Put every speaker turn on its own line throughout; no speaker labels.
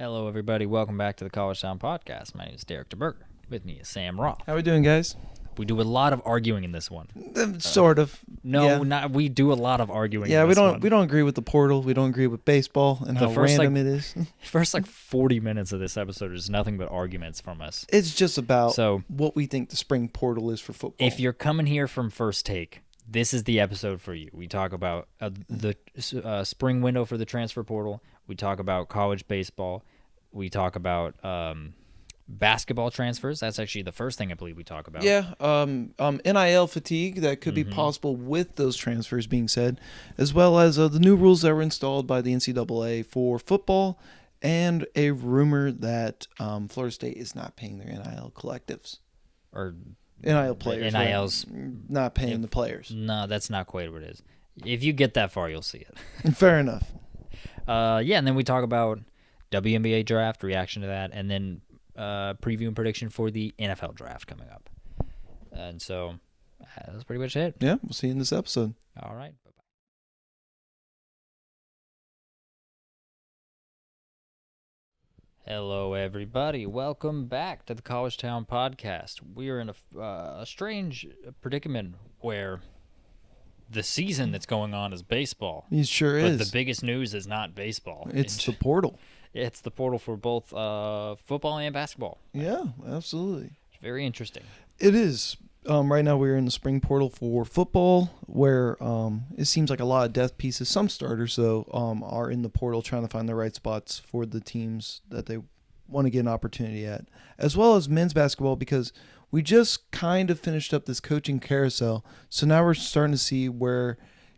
Hello, everybody. Welcome back to the College Town Podcast. My name is Derek DeBurger. With me is Sam Roth.
How we doing, guys?
We do a lot of arguing in this one.
Sort of.
No, not. We do a lot of arguing.
Yeah,
in this
we don't.
one.
We don't agree with the portal. We don't agree with baseball and how random it is.
First, 40 minutes of this episode is nothing but arguments from us.
It's just about
So,
what we think the spring portal is for football.
if you're coming here from First Take, this is the episode for you. We talk about the spring window for the transfer portal. We talk about college baseball. We talk about basketball transfers. That's actually the first thing I believe we talk about.
Yeah, NIL fatigue that could be possible with those transfers being said, as well as the new rules that were installed by the NCAA for football, and a rumor that Florida State is not paying their NIL collectives.
Or
NIL players.
NIL's
not paying the players.
No, that's not quite what it is. If you get that far, you'll see it.
Fair enough.
Yeah, and then we talk about WNBA draft, reaction to that, and then preview and prediction for the NFL draft coming up. And so that's pretty much it.
Yeah, we'll see you in this episode.
All right. Bye-bye. Hello, everybody. Welcome back to the College Town Podcast. We are in a strange predicament where the season that's going on is baseball.
It sure
But
is.
the biggest news is not baseball.
It's the portal.
It's the portal for both football and basketball.
Yeah, absolutely.
It's very interesting.
It is. Right now we're in the spring portal for football, where it seems like a lot of depth pieces. Some starters, though, are in the portal trying to find the right spots for the teams that they want to get an opportunity at, as well as men's basketball, because we just kind of finished up this coaching carousel. So now we're starting to see where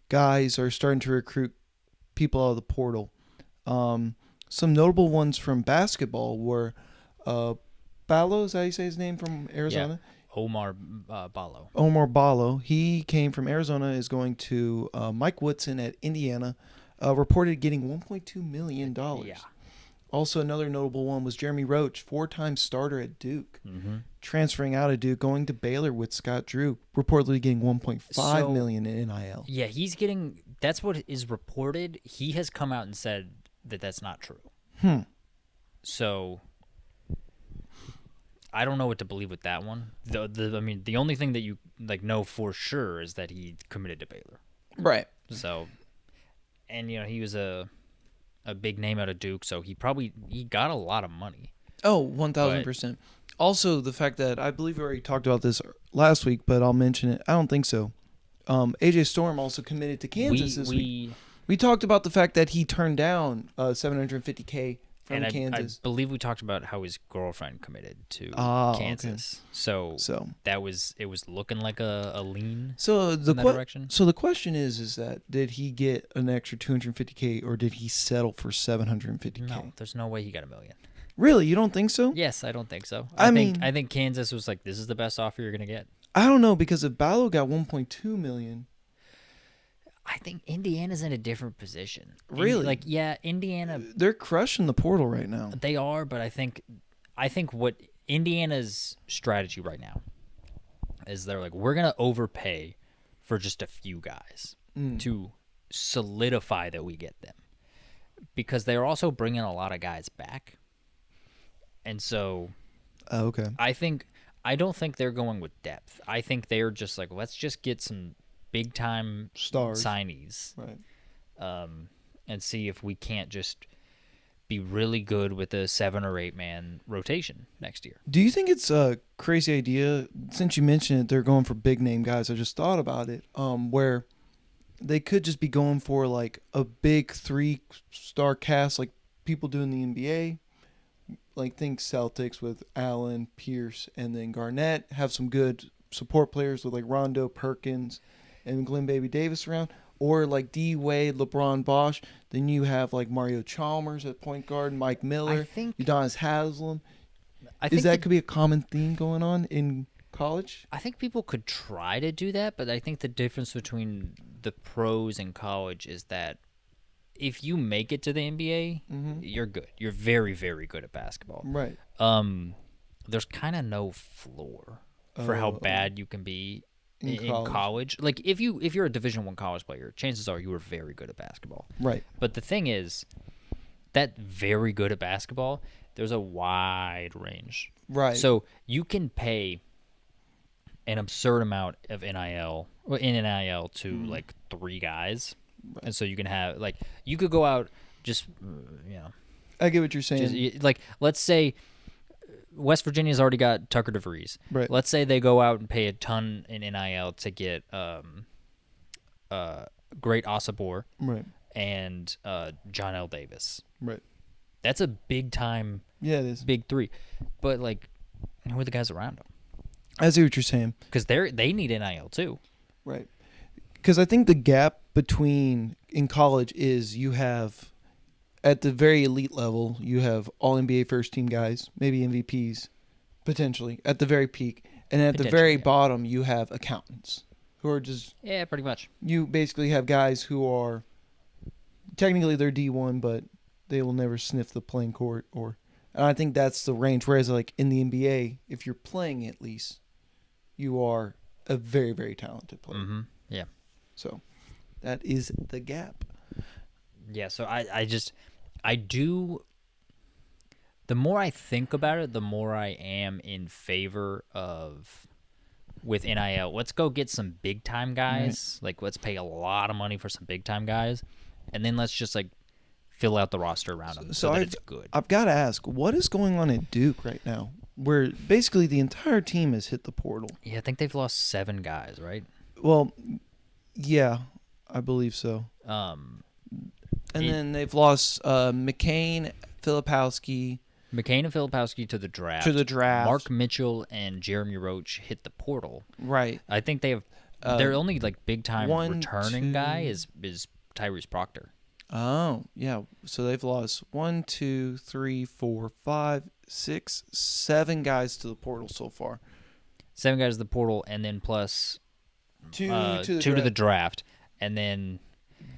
guys are starting to recruit people out of the portal. Some notable ones from basketball were Ballo, is that how you say his name, from Arizona?
Yeah. Omar Ballo.
Omar Ballo. He came from Arizona, is going to Mike Woodson at Indiana, reported getting $1.2 million.
Yeah.
Also, another notable one was Jeremy Roach, 4-time starter at Duke, transferring out of Duke, going to Baylor with Scott Drew, reportedly getting $1.5 million in NIL.
Yeah, he's getting – that's what is reported. He has come out and said that that's not true. So I don't know what to believe with that one. The only thing that you know for sure is that he committed to Baylor.
Right.
So, and he was a big name out of Duke, so he got a lot of money.
Oh, 1,000%. Also, the fact that I believe we already talked about this last week, but I'll mention it. I don't think so. AJ Storm also committed to Kansas this week. We talked about the fact that he turned down $750K from Kansas.
I believe we talked about how his girlfriend committed to Kansas. Okay. So it was looking like a lean in that direction.
So the question is that did he get an extra $250K or did he settle for $750K?
No, there's no way he got $1 million.
Really? You don't think so?
Yes, I don't think so.
I
think Kansas was like, this is the best offer you're gonna get.
I don't know, because if Ballo got $1.2 million.
I think Indiana's in a different position.
Really?
Indiana.
They're crushing the portal right now.
They are, but I think what Indiana's strategy right now is they're like, we're going to overpay for just a few guys to solidify that we get them. Because they're also bringing a lot of guys back. And so
okay.
I don't think they're going with depth. I think they're just like, let's just get some big-time
stars,
signees,
right?
And see if we can't just be really good with a 7 or 8 man rotation next year.
Do you think it's a crazy idea? Since you mentioned it, they're going for big-name guys. I just thought about it, where they could just be going for like a big 3-star cast, like people do in the NBA. Like think Celtics with Allen, Pierce, and then Garnett. Have some good support players with like Rondo, Perkins, and Glenn Baby Davis around, or like D Wade, LeBron, Bosch. Then you have like Mario Chalmers at point guard, Mike Miller, Udonis Haslem. Could be a common theme going on in college?
I think people could try to do that, but I think the difference between the pros and college is that if you make it to the NBA, you're good. You're very, very good at basketball.
Right.
There's kind of no floor for how bad you can be in college. Like if you're a Division I college player, chances are you are very good at basketball.
Right.
But the thing is, that very good at basketball, there's a wide range.
Right.
So you can pay an absurd amount of NIL to like 3 guys,
Right.
and so you can have like you could go out just
I get what you're saying.
like let's say West Virginia's already got Tucker DeVries.
Right.
Let's say they go out and pay a ton in NIL to get Great Osabor
Right.
and John L. Davis.
Right.
That's a big time.
Yeah, it is.
Big 3, but like who are the guys around them?
I see what you're saying.
Because they need NIL too.
Right. Because I think the gap between in college is you have, at the very elite level, you have all NBA first team guys, maybe MVPs, potentially, at the very peak. And at the very bottom, you have accountants who are just...
Yeah, pretty much.
You basically have guys who are, technically they're D1, but they will never sniff the playing court. And I think that's the range. Whereas like in the NBA, if you're playing at least, you are a very, very talented player.
Mm-hmm. Yeah.
So that is the gap.
Yeah, so I do, the more I think about it, the more I am in favor of, with NIL, let's go get some big-time guys. Right. Like, let's pay a lot of money for some big-time guys, and then let's just, like, fill out the roster around them so that it's good.
I've got to ask, what is going on at Duke right now? Where basically the entire team has hit the portal.
Yeah, I think they've lost 7 guys, right?
Well, yeah, I believe so. Then they've lost McCain, Filipowski.
McCain and Filipowski to the draft. Mark Mitchell and Jeremy Roach hit the portal.
Right.
I think they have. Their only like big time returning guy is Tyrese Proctor.
Oh yeah. So they've lost 1, 2, 3, 4, 5, 6, 7 guys to the portal so far.
7 guys to the portal, and then plus
2
to the draft, and then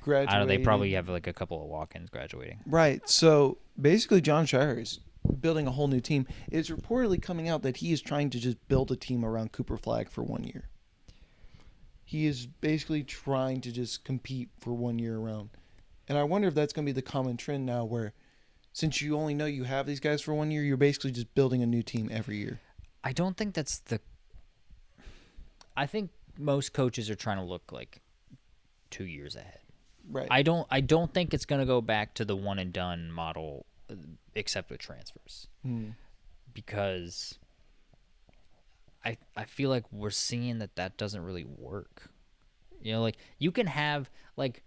graduating.
I don't know, they probably have like a couple of walk-ins graduating.
Right. So basically, John Shire is building a whole new team. It's reportedly coming out that he is trying to just build a team around Cooper Flagg for 1 year. He is basically trying to just compete for 1 year around. And I wonder if that's going to be the common trend now, where since you only know you have these guys for 1 year, you're basically just building a new team every year.
I don't think that's the... I think most coaches are trying to look like 2 years ahead.
Right.
I don't think it's going to go back to the one and done model, except with transfers, because I feel like we're seeing that doesn't really work. You know, like you can have like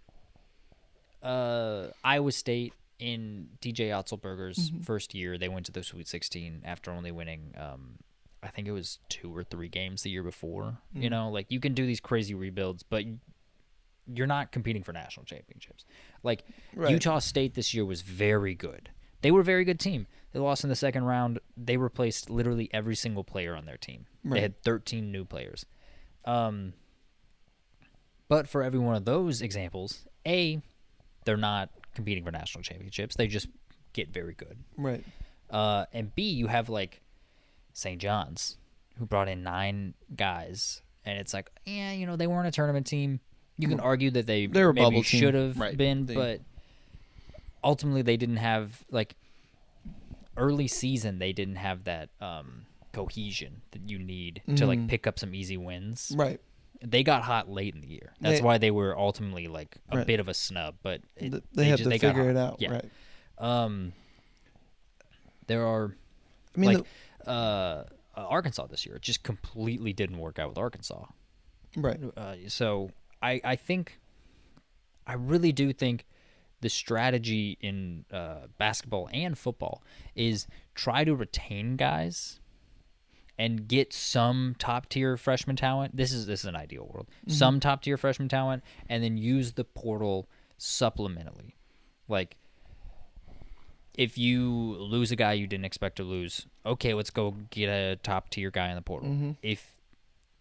Iowa State in DJ Otzelberger's first year, they went to the Sweet 16 after only winning I think it was 2 or 3 games the year before. You know, like you can do these crazy rebuilds, but you're not competing for national championships. Like Utah State this year was very good. They were a very good team. They lost in the second round. They replaced literally every single player on their team. Right. They had 13 new players. But for every one of those examples, A, they're not competing for national championships. They just get very good.
Right.
And B, you have like St. John's, who brought in 9 guys, and it's like, yeah, you know, they weren't a tournament team. You can argue that they maybe should have been, but ultimately they didn't have, like, early season, they didn't have that cohesion that you need to, like, pick up some easy wins.
Right.
They got hot late in the year. That's why they were ultimately, like, a bit of a snub, but
they had to figure it out.
Yeah.
Right.
There are,
I mean,
Arkansas this year. It just completely didn't work out with Arkansas.
Right.
So I think, I really do think the strategy in basketball and football is try to retain guys and get some top-tier freshman talent. This is an ideal world. Some top-tier freshman talent, and then use the portal supplementally. Like, if you lose a guy you didn't expect to lose, okay, let's go get a top-tier guy in the portal. If,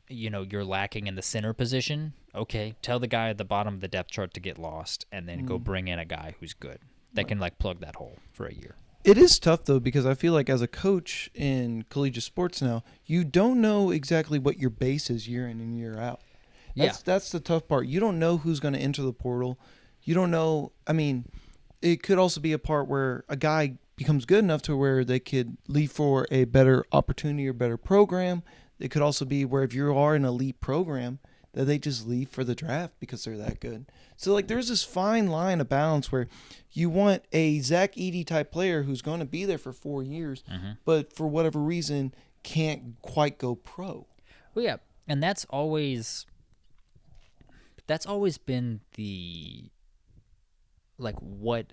you know, you're lacking in the center position, okay, tell the guy at the bottom of the depth chart to get lost, and then go bring in a guy who's good that can, like, plug that hole for a year.
It is tough, though, because I feel like as a coach in collegiate sports now, you don't know exactly what your base is year in and year out. That's the tough part. You don't know who's going to enter the portal. You don't know. I mean, it could also be a part where a guy becomes good enough to where they could leave for a better opportunity or better program. It could also be where if you are an elite program, that they just leave for the draft because they're that good. So, like, there's this fine line of balance where you want a Zach Edey type player who's going to be there for 4 years, but for whatever reason can't quite go pro.
Well, yeah, and that's always been the, like, what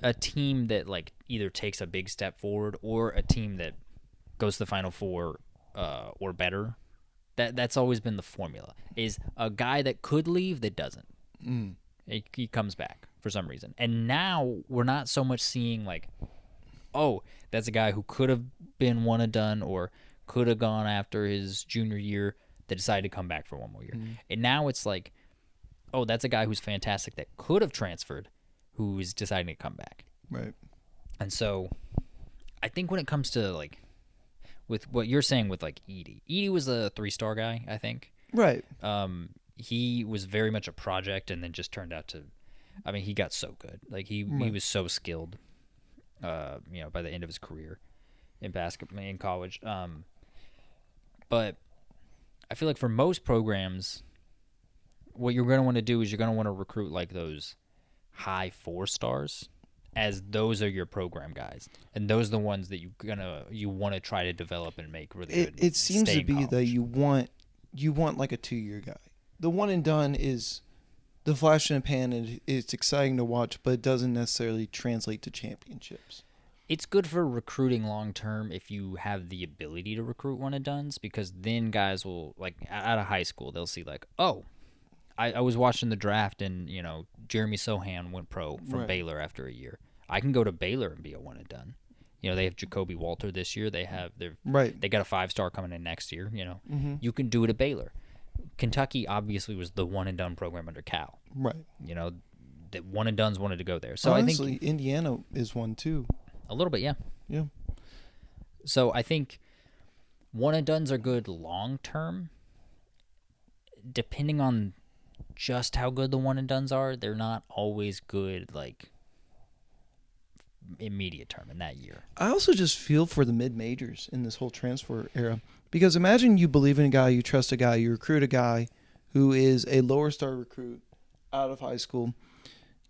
a team that, like, either takes a big step forward or a team that goes to the Final Four or better. That's always been the formula, is a guy that could leave that doesn't. He comes back for some reason. And now we're not so much seeing, like, oh, that's a guy who could have been one and done or could have gone after his junior year that decided to come back for one more year. And now it's like, oh, that's a guy who's fantastic that could have transferred who's deciding to come back.
Right.
And so I think when it comes to, like, with what you're saying with, like, Edey was a 3-star guy, I think.
Right.
He was very much a project and then just turned out to, I mean, he got so good. Like, he was so skilled, by the end of his career in basketball, in college. But I feel like for most programs, what you're going to want to do is you're going to want to recruit, like, those high 4-stars, as those are your program guys, and those are the ones that you want to try to develop and make really good.
It seems to be that you want like a 2-year guy. The one and done is the flash in the pan, and it's exciting to watch, but it doesn't necessarily translate to championships.
It's good for recruiting long term if you have the ability to recruit one and dones, because then guys will, like, out of high school, they'll see, like, oh, I was watching the draft and, Jeremy Sohan went pro from Baylor after a year. I can go to Baylor and be a one and done. They have Jacoby Walter this year. They got a 5-star coming in next year. You can do it at Baylor. Kentucky obviously was the one and done program under Cal.
Right.
That one and dones wanted to go there. So
honestly,
I think
Indiana is one too.
A little bit, yeah.
Yeah.
So I think one and dones are good long term. Depending on just how good the one and dones are, they're not always good, like, immediate term in that year.
I also just feel for the mid-majors in this whole transfer era, because imagine you believe in a guy, you trust a guy, you recruit a guy who is a lower star recruit out of high school.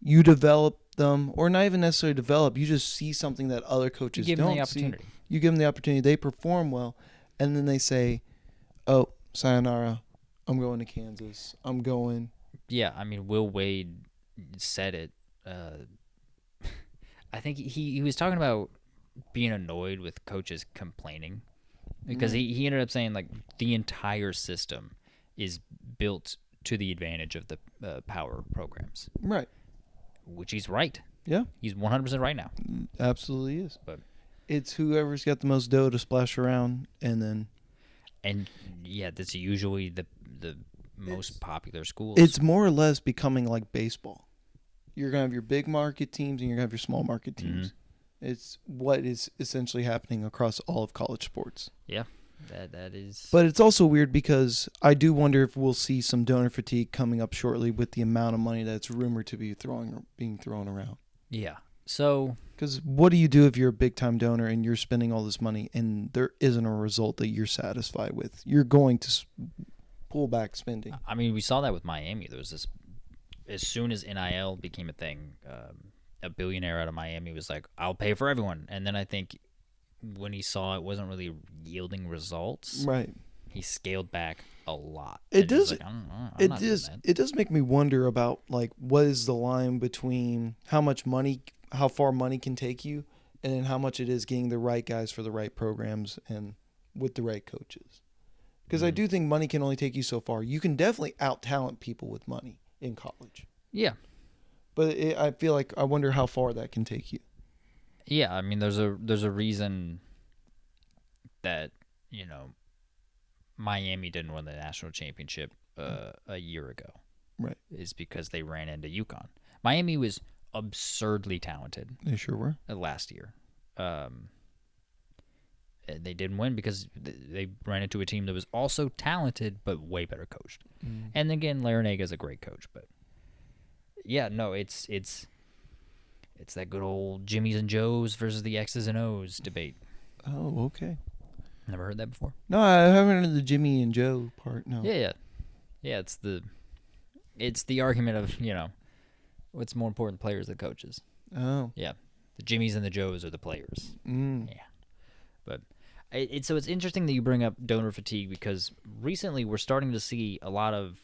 You develop them, or not even necessarily develop, you just see something that other coaches don't see.
You give them the opportunity.
You give them the opportunity, they perform well, and then they say, oh, sayonara, I'm going to Kansas. I'm going.
Yeah, I mean, Will Wade said it. I think he was talking about being annoyed with coaches complaining, because he ended up saying, like, the entire system is built to the advantage of the power programs.
Right.
Which he's right.
Yeah.
He's 100% right now.
Absolutely is.
But
it's whoever's got the most dough to splash around, and then.
And yeah, that's usually the most popular schools.
It's more or less becoming like baseball. You're going to have your big market teams and you're going to have your small market teams. It's what is essentially happening across all of college sports.
Yeah, that is.
But it's also weird, because I do wonder if we'll see some donor fatigue coming up shortly with the amount of money that's rumored to be being thrown around.
Yeah. So.
Because what do you do if you're a big-time donor and you're spending all this money and there isn't a result that you're satisfied with? You're going to pull back spending.
I mean, we saw that with Miami. There was this, as soon as NIL became a thing, a billionaire out of Miami was like, I'll pay for everyone. And then I think when he saw it wasn't really yielding results,
right,
he scaled back a lot.
It does.
Like,
It does make me wonder about, like, what is the line between how far money can take you, and then how much it is getting the right guys for the right programs and with the right coaches. Because I do think money can only take you so far. You can definitely out-talent people with money in college.
Yeah.
But I feel like I wonder how far that can take you.
Yeah, I mean, there's a reason that, Miami didn't win the national championship a year ago.
Right.
Is because they ran into UConn. Miami was absurdly talented.
They sure were.
Last year. They didn't win because they ran into a team that was also talented but way better coached. And again, Larinaga is a great coach, but yeah, no, it's It's that good old Jimmys and Joes versus the X's and O's debate.
Oh, okay.
Never heard that before?
No, I haven't heard the Jimmy and Joe part. No.
Yeah. It's the argument of, what's more important, players or coaches?
Oh.
Yeah. The Jimmys and the Joes are the players.
Mm.
Yeah. But so it's interesting that you bring up donor fatigue, because recently we're starting to see a lot of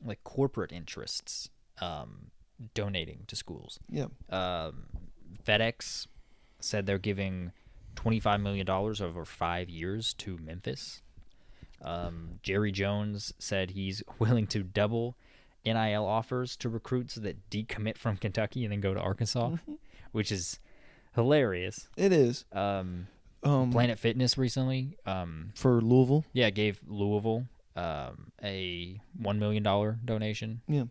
like corporate interests donating to schools.
Yeah.
FedEx said they're giving $25 million over 5 years to Memphis. Jerry Jones said he's willing to double NIL offers to recruits that decommit from Kentucky and then go to Arkansas, which is hilarious.
It is.
Planet Fitness recently,
for Louisville.
yeah, gave Louisville a $1 million donation.
Yeah.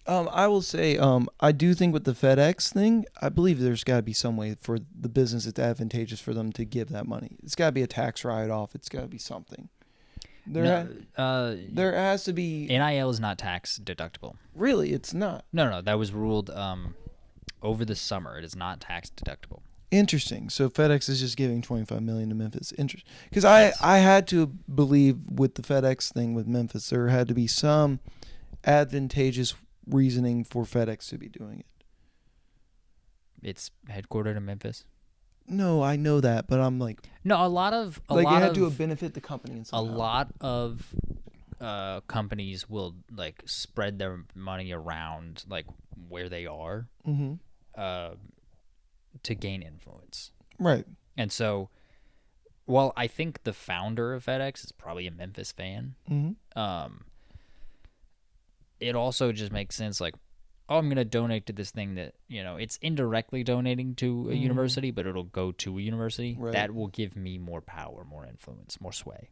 I will say, I do think with the FedEx thing, I believe there's got to be some way for the business it's advantageous for them to give that money. It's got to be a tax write-off. It's got to be something. There has to be.
NIL is not tax deductible.
Really, it's not.
No, that was ruled over the summer. It is not tax deductible.
Interesting. So FedEx is just giving $25 million to Memphis. Interesting. Because I had to believe with the FedEx thing with Memphis, there had to be some advantageous reasoning for FedEx to be doing it.
It's headquartered in Memphis.
No, I know that, but I'm like,
no,
it had to benefit the company in some
a lot of companies will like spread their money around like where they are to gain influence.
Right.
And so, while I think the founder of FedEx is probably a Memphis fan, it also just makes sense. Like, oh, I'm going to donate to this thing that, it's indirectly donating to a university, but it'll go to a university.
Right.
That will give me more power, more influence, more sway.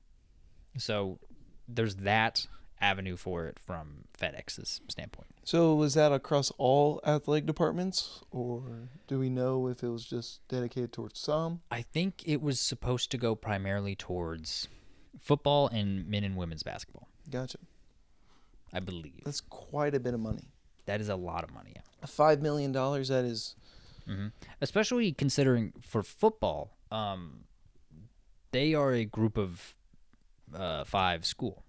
So there's that avenue for it from FedEx's standpoint.
So was that across all athletic departments, or do we know if it was just dedicated towards some?
I think it was supposed to go primarily towards football and men and women's basketball.
Gotcha.
I believe.
That's quite a bit of money.
That is a lot of money. Yeah.
$5 million, that is.
Especially considering for football, they are a group of 5 school.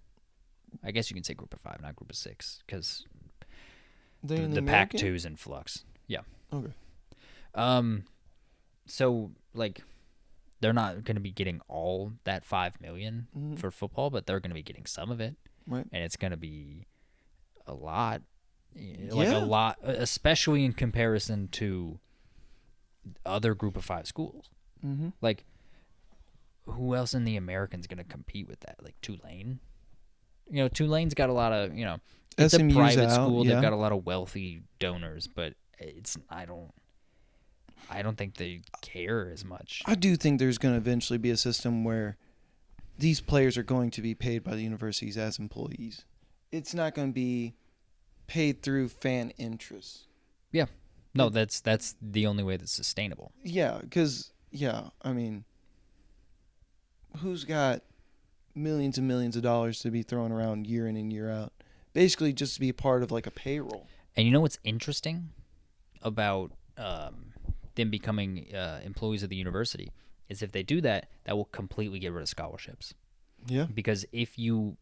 I guess you can say group of 5, not group of 6, because the Pac-2 is in flux. Yeah.
Okay.
So, like, they're not going to be getting all that $5 million for football, but they're going to be getting some of it.
Right.
And it's going to be a lot. Like, a lot, especially in comparison to other group of 5 schools. Like, who else in the American's going to compete with that? Like, Tulane? Tulane's got a lot of, it's
SMU's
a private
out,
school.
yeah.
They've got a lot of wealthy donors, but I don't think they care as much.
I do think there's going to eventually be a system where these players are going to be paid by the universities as employees. It's not going to be paid through fan interest.
Yeah. No, that's the only way that's sustainable.
Yeah, because, I mean, who's got millions and millions of dollars to be thrown around year in and year out? Basically just to be a part of like a payroll.
And you know what's interesting about them becoming employees of the university is if they do that, that will completely get rid of scholarships.
Yeah.
Because if you,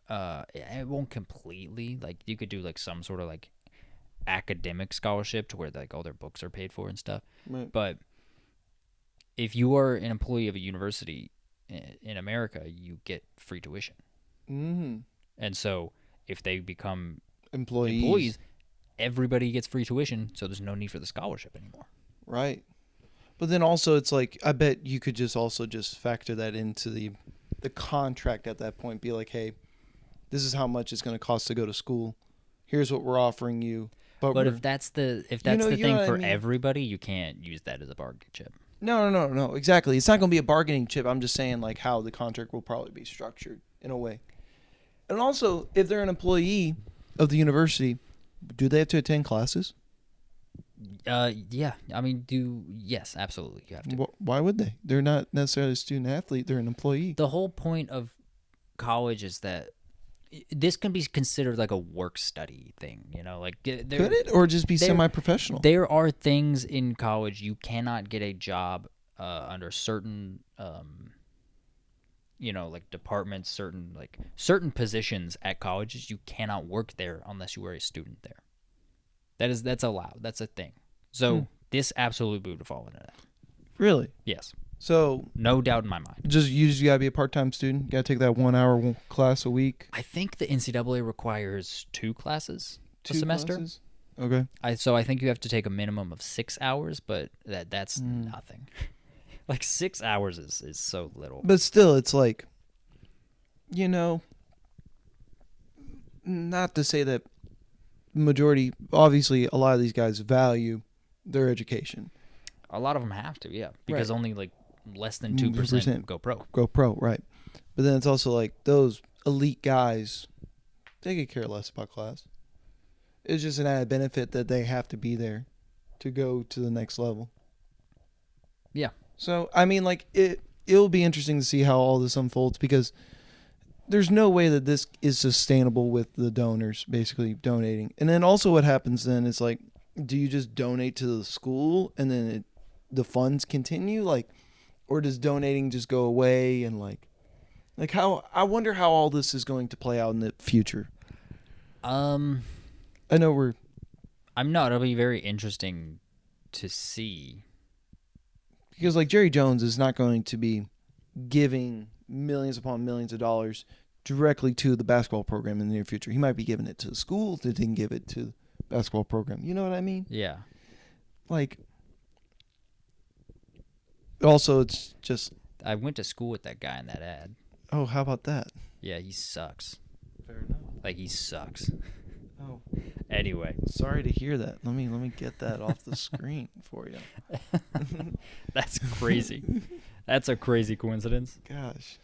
it won't completely, like you could do like some sort of like academic scholarship to where like all their books are paid for and stuff.
Right.
But if you are an employee of a university in America, you get free tuition. And so if they become employees, everybody gets free tuition, so there's no need for the scholarship anymore.
Right. But then also it's like, I bet you could just factor that into the contract at that point. Be like, hey, this is how much it's going to cost to go to school. Here's what we're offering you. But
if that's the thing for everybody, you can't use that as a bargaining chip.
No, exactly. It's not going to be a bargaining chip. I'm just saying like how the contract will probably be structured in a way. And also, if they're an employee of the university, do they have to attend classes?
Yeah. I mean, yes, absolutely. You have to.
Why would they? They're not necessarily a student athlete. They're an employee.
The whole point of college is that this can be considered like a work study thing, like
Could it, or just be semi-professional?
There are things in college you cannot get a job under certain like departments, certain positions at colleges. You cannot work there unless you are a student there. That's allowed. That's a thing. So this absolutely would fall into that.
Really?
Yes.
So
no doubt in my mind.
You just gotta be a part-time student. You gotta take that 1 hour class a week.
I think the NCAA requires 2 classes a semester.
Classes? Okay.
So I think you have to take a minimum of 6 hours, but that's nothing. Like 6 hours is so little.
But still, it's like, not to say that majority. Obviously, a lot of these guys value their education.
A lot of them have to, yeah, because only like less than
2%
go pro.
Go pro, right? But then it's also like those elite guys, they could care less about class. It's just an added benefit that they have to be there to go to the next level.
Yeah.
So I mean, like it'll be interesting to see how all this unfolds, because there's no way that this is sustainable with the donors basically donating. And then also what happens then is like, do you just donate to the school and then the funds continue, like, or does donating just go away? And like how, I wonder how all this is going to play out in the future. I know
it'll be very interesting to see,
because like Jerry Jones is not going to be giving millions upon millions of dollars directly to the basketball program in the near future. He might be giving it to the school that didn't give it to the basketball program. You know what I mean?
Yeah.
Like, also, it's just...
I went to school with that guy in that ad.
Oh, how about that?
Yeah, he sucks.
Fair enough.
Like, he sucks.
Oh.
Anyway.
Sorry to hear that. Let me get that off the screen for you.
That's crazy. That's a crazy coincidence.
Gosh.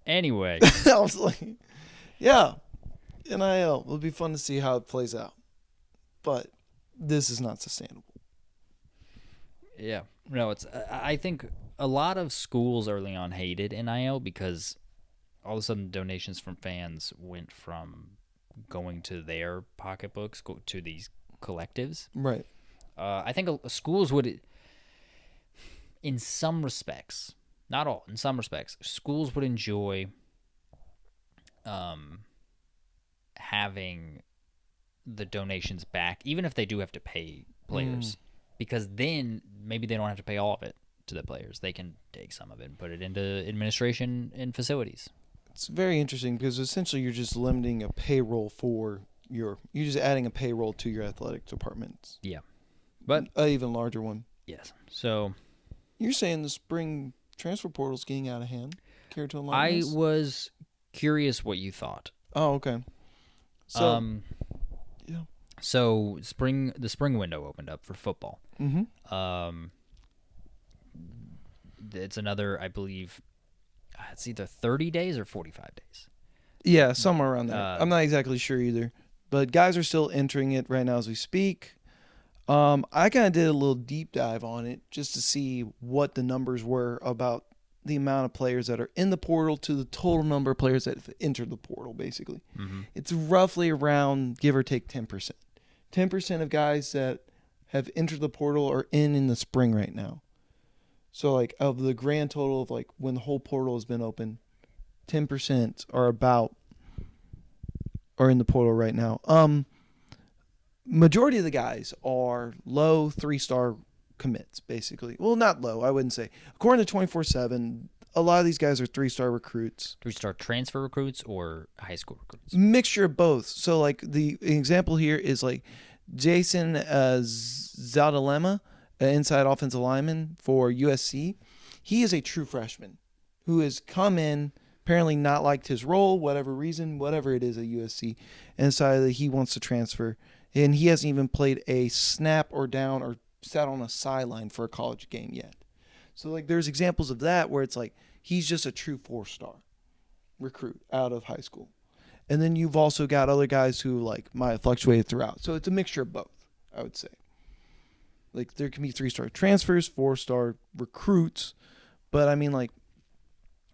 Anyway.
I was like, yeah, NIL. It'll be fun to see how it plays out. But this is not sustainable.
Yeah. No, I think a lot of schools early on hated NIL because all of a sudden donations from fans went from going to their pocketbooks to these collectives.
Right.
I think schools would, in some respects, not all, in some respects, schools would enjoy having the donations back, even if they do have to pay players, because then maybe they don't have to pay all of it to the players. They can take some of it and put it into administration and facilities.
It's very interesting because essentially you're just limiting a payroll you're just adding a payroll to your athletic departments.
Yeah. But
an even larger one.
Yes. So
you're saying the spring transfer portal's getting out of hand? Care to enlighten
I
us?
was curious what you thought.
Oh, okay. So yeah.
So the spring window opened up for football.
Mm-hmm.
It's another, I believe, it's either 30 days or 45 days.
Yeah, somewhere around there. I'm not exactly sure either. But guys are still entering it right now as we speak. I kind of did a little deep dive on it just to see what the numbers were about the amount of players that are in the portal to the total number of players that have entered the portal, basically. Mm-hmm. It's roughly around, give or take, 10%. 10% of guys that have entered the portal are in the spring right now. So, like, of the grand total of, like, when the whole portal has been open, 10% are in the portal right now. Majority of the guys are low 3-star commits, basically. Well, not low, I wouldn't say. According to 24/7, a lot of these guys are 3-star recruits.
3-star transfer recruits or high school recruits?
Mixture of both. So, like, the example here is, like, Jason Zaldalema, an inside offensive lineman for USC. He is a true freshman who has come in, apparently not liked his role, whatever reason, whatever it is at USC, and decided that he wants to transfer. And he hasn't even played a snap or down or sat on a sideline for a college game yet. So, like, there's examples of that where it's like he's just a true 4-star recruit out of high school. And then you've also got other guys who, like, might have fluctuated throughout. So it's a mixture of both, I would say. Like, there can be 3-star transfers, 4-star recruits. But, I mean, like,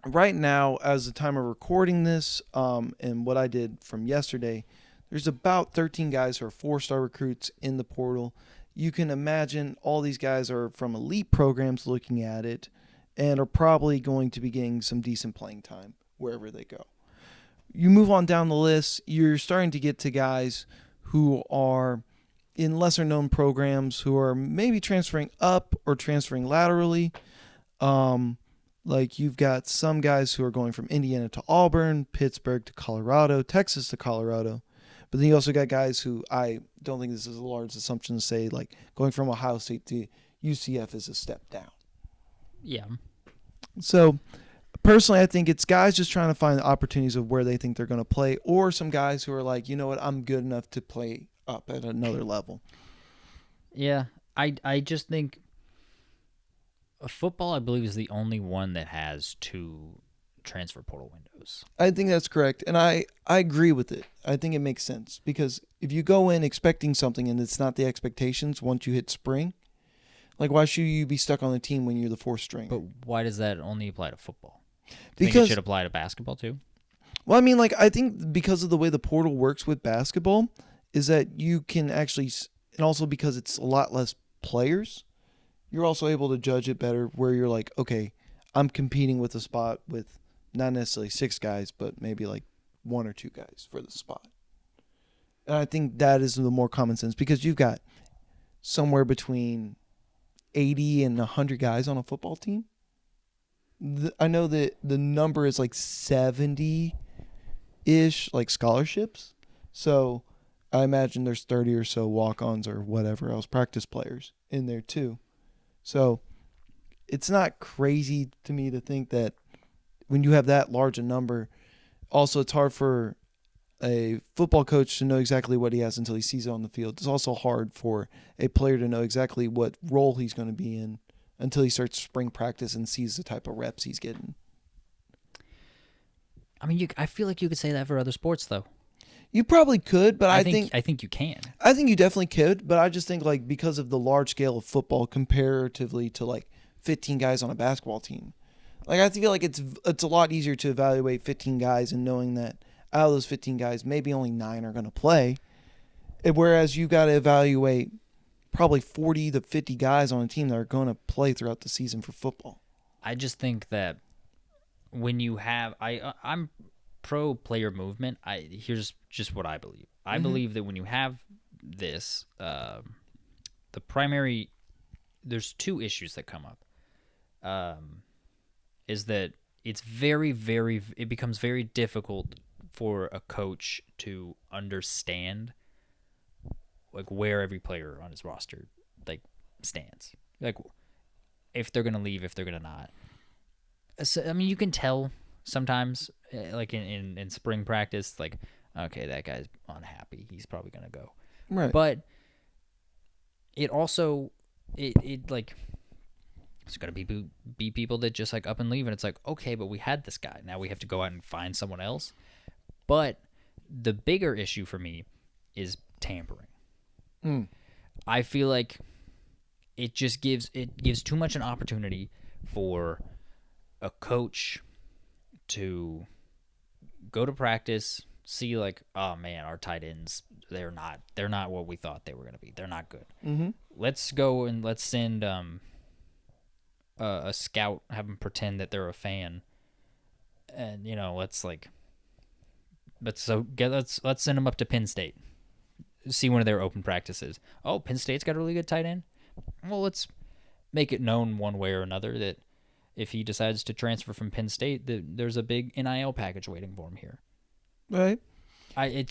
right now, as the time of recording this, and what I did from yesterday, there's about 13 guys who are 4-star recruits in the portal. You can imagine all these guys are from elite programs looking at it and are probably going to be getting some decent playing time wherever they go. You move on down the list, you're starting to get to guys who are in lesser known programs who are maybe transferring up or transferring laterally. Like you've got some guys who are going from Indiana to Auburn, Pittsburgh to Colorado, Texas to Colorado. But then you also got guys who I don't think this is a large assumption to say, like going from Ohio State to UCF is a step down.
Yeah.
So personally, I think it's guys just trying to find the opportunities of where they think they're going to play, or some guys who are like, you know what, I'm good enough to play up at another level.
Yeah. I just think football, I believe, is the only one that has 2 transfer portal windows.
I think that's correct, and I agree with it. I think it makes sense because if you go in expecting something and it's not the expectations once you hit spring, like why should you be stuck on the team when you're the 4th string?
But why does that only apply to football? Do you
Because
think it should apply to basketball too?
well, I mean, like I think because of the way the portal works with basketball is that you can actually, and also because it's a lot less players, you're also able to judge it better where you're like, okay, I'm competing with a spot with not necessarily 6 guys, but maybe like 1 or 2 guys for the spot. And I think that is the more common sense because you've got somewhere between 80 and 100 guys on a football team. I know that the number is like 70-ish, like scholarships. So I imagine there's 30 or so walk-ons or whatever else, practice players in there too. So it's not crazy to me to think that when you have that large a number, also it's hard for a football coach to know exactly what he has until he sees it on the field. It's also hard for a player to know exactly what role he's going to be in until he starts spring practice and sees the type of reps he's getting.
I mean, I feel like you could say that for other sports, though.
You probably could, but I
think you can.
I think you definitely could, but I just think like because of the large scale of football comparatively to like 15 guys on a basketball team, like I feel like it's a lot easier to evaluate 15 guys and knowing that out of those 15 guys, maybe only 9 are going to play, whereas you got to evaluate probably 40 to 50 guys on a team that are going to play throughout the season for football.
I just think that when you have, I'm pro player movement. Here's just what I believe. I believe that when you have this, the primary, there's 2 issues that come up. Is that it's it becomes very difficult for a coach to understand like where every player on his roster like stands, like if they're gonna leave, if they're gonna not. So, I mean, you can tell sometimes, like in spring practice, like okay, that guy's unhappy, he's probably gonna go.
Right.
But it also it like it's gonna be people that just like up and leave, and it's like okay, but we had this guy, now we have to go out and find someone else. But the bigger issue for me is tampering. I feel like it just gives too much an opportunity for a coach to go to practice, see like, oh man, our tight ends, they're not what we thought they were gonna be. They're not good.
Mm-hmm.
Let's go and let's send a scout, have them pretend that they're a fan, and let's send them up to Penn State, see one of their open practices. Oh, Penn State's got a really good tight end. Well, let's make it known one way or another that if he decides to transfer from Penn State, that there's a big NIL package waiting for him here.
Right.
I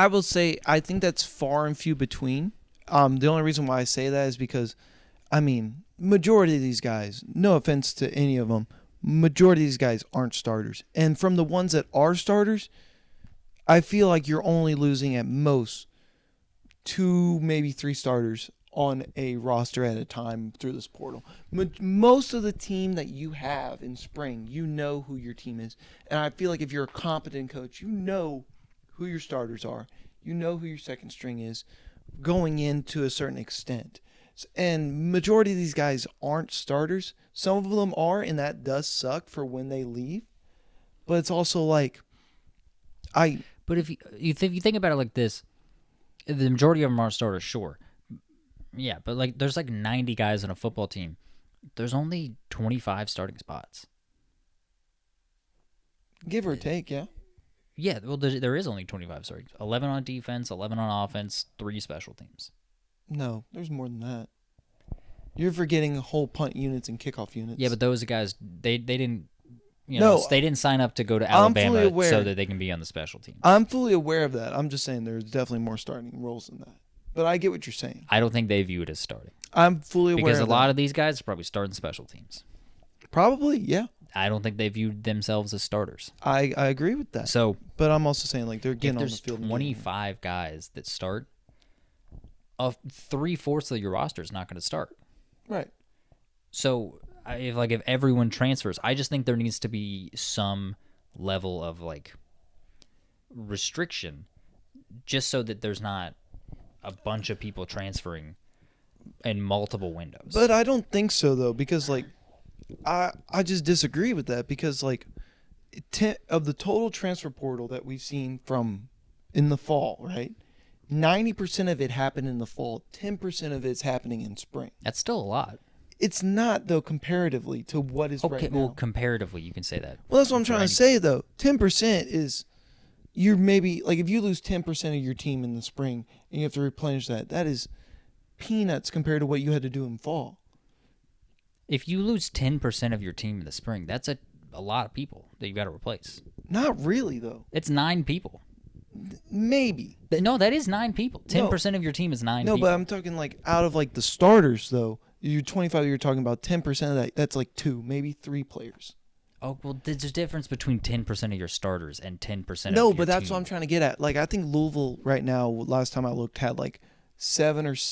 will say I think that's far and few between.
The only reason why I say that is because, I mean, majority of these guys, no offense to any of them, majority of these guys aren't starters. And from the ones that are starters, I feel like you're only losing at most 2, maybe 3 starters on a roster at a time through this portal. Most of the team that you have in spring, you know who your team is. And I feel like if you're a competent coach, you know who your starters are. You know who your second string is going in to a certain extent. And majority of these guys aren't starters. Some of them are, and that does suck for when they leave. But it's also like,
But if you think about it like this, the majority of them are starters, sure. Yeah, but like there's like 90 guys on a football team. There's only 25 starting spots.
give or take, yeah.
Yeah, well, there is only 25 starting. 11 on defense, 11 on offense, 3 special teams.
No, there's more than that. You're forgetting whole punt units and kickoff units.
Yeah, but those guys, they didn't,
No,
they didn't sign up to go to
I'm fully
Alabama
aware.
so that they can be on the special team.
I'm fully aware of that. I'm just saying there's definitely more starting roles than that. But I get what you're saying.
I don't think they view it as starting.
I'm fully aware
Because
of
a lot
that.
of these guys are probably starting special teams.
Probably, yeah.
I don't think they viewed themselves as starters.
I agree with that.
So
But I'm also saying like they're
if
getting on the
there's
field. and getting
25 guys that start, 3/4 of your roster is not going to start.
it. Right.
So if everyone transfers, I just think there needs to be some level of like restriction, just so that there's not a bunch of people transferring in multiple windows.
But I don't think so though, because like I just disagree with that because like of the total transfer portal that we've seen from in the fall, right? 90% of it happened in the fall. 10% of it's happening in spring.
That's still a lot.
It's not though comparatively to what is
Okay,
right now.
well, comparatively, you can say that.
Well, that's what I'm trying to
Right.
say though. 10% is you're maybe like if you lose 10% of your team in the spring and you have to replenish that, that is peanuts compared to what you had to do in fall.
If you lose 10% of your team in the spring, that's a lot of people that you got to replace.
Not really though.
It's 9 people.
Maybe.
No, that is 9 people. 10% of your team is 9
No,
people.
but I'm talking like out of like the starters though. You're 25. You're talking about 10% of that. That's like 2, maybe 3 players.
Oh, well, there's a difference between 10% of your starters and 10% of
No,
your
but that's
team.
what I'm trying to get at. Like I think Louisville right now, last time I looked, had like 7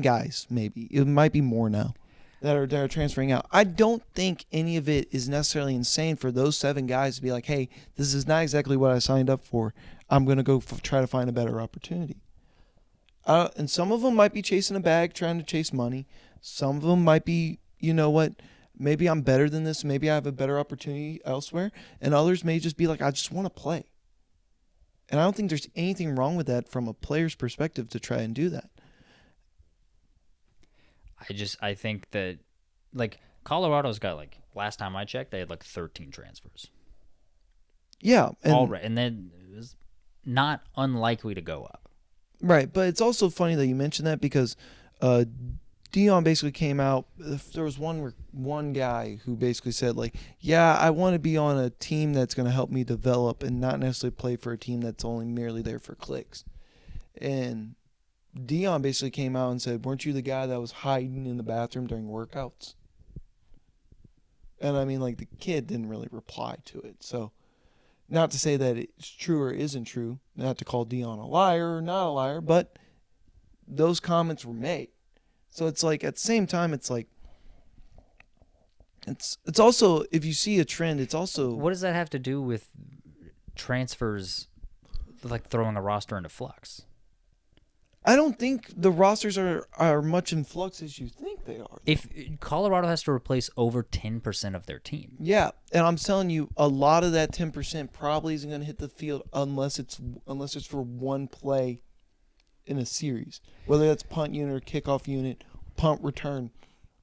guys maybe. It might be more now that are transferring out. I don't think any of it is necessarily insane for those 7 guys to be like, hey, this is not exactly what I signed up for. I'm gonna go try to find a better opportunity. And some of them might be chasing a bag, trying to chase money. Some of them might be, you know what, maybe I'm better than this. Maybe I have a better opportunity elsewhere. And others may just be like, I just want to play. And I don't think there's anything wrong with that from a player's perspective to try and do that.
I think that, like, Colorado's got, like, last time I checked, they had, like, 13 transfers.
Yeah.
And then it was not unlikely to go up.
Right. But it's also funny that you mentioned that because Dion basically came out. There was one guy who basically said, like, yeah, I want to be on a team that's going to help me develop and not necessarily play for a team that's only merely there for clicks. And Dion basically came out and said, weren't you the guy that was hiding in the bathroom during workouts? And I mean, like, the kid didn't really reply to it. So, not to say that it's true or isn't true, not to call Dion a liar or not a liar, but those comments were made. So it's like, at the same time, it's like, it's also, if you see a trend, it's also...
What does that have to do with transfers, like throwing a roster into flux?
I don't think the rosters are much in flux as you think they are.
If Colorado has to replace over 10% of their team.
Yeah, and I'm telling you, a lot of that 10% probably isn't going to hit the field unless it's for one play in a series, whether that's punt unit or kickoff unit, punt return,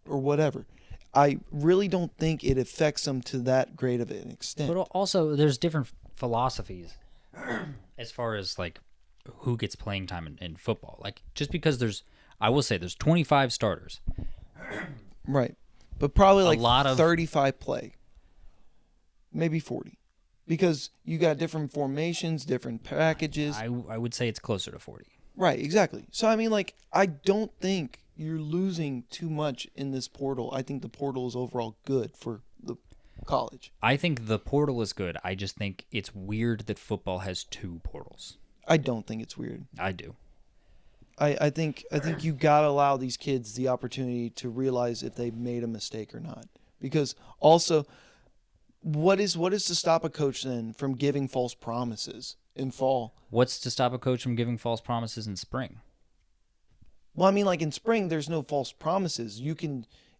or whatever. I really don't think it affects them to that great of an extent.
But also, there's different philosophies as far as, like, who gets playing time in football. Like, just because there's 25 starters.
Right. But probably like
A lot of
35 play. Maybe 40. Because you got different formations, different packages.
I would say it's closer to 40.
Right, exactly. So, I mean, like, I don't think you're losing too much in this portal. I think the portal is overall good for the college.
I think the portal is good. I just think it's weird that football has 2 portals.
I don't think it's weird.
I do.
I think you gotta allow these kids the opportunity to realize if they made a mistake or not. Because also, what is to stop a coach then from giving false promises in fall?
What's to stop a coach from giving false promises in spring?
Well, I mean, like in spring, there's no false promises.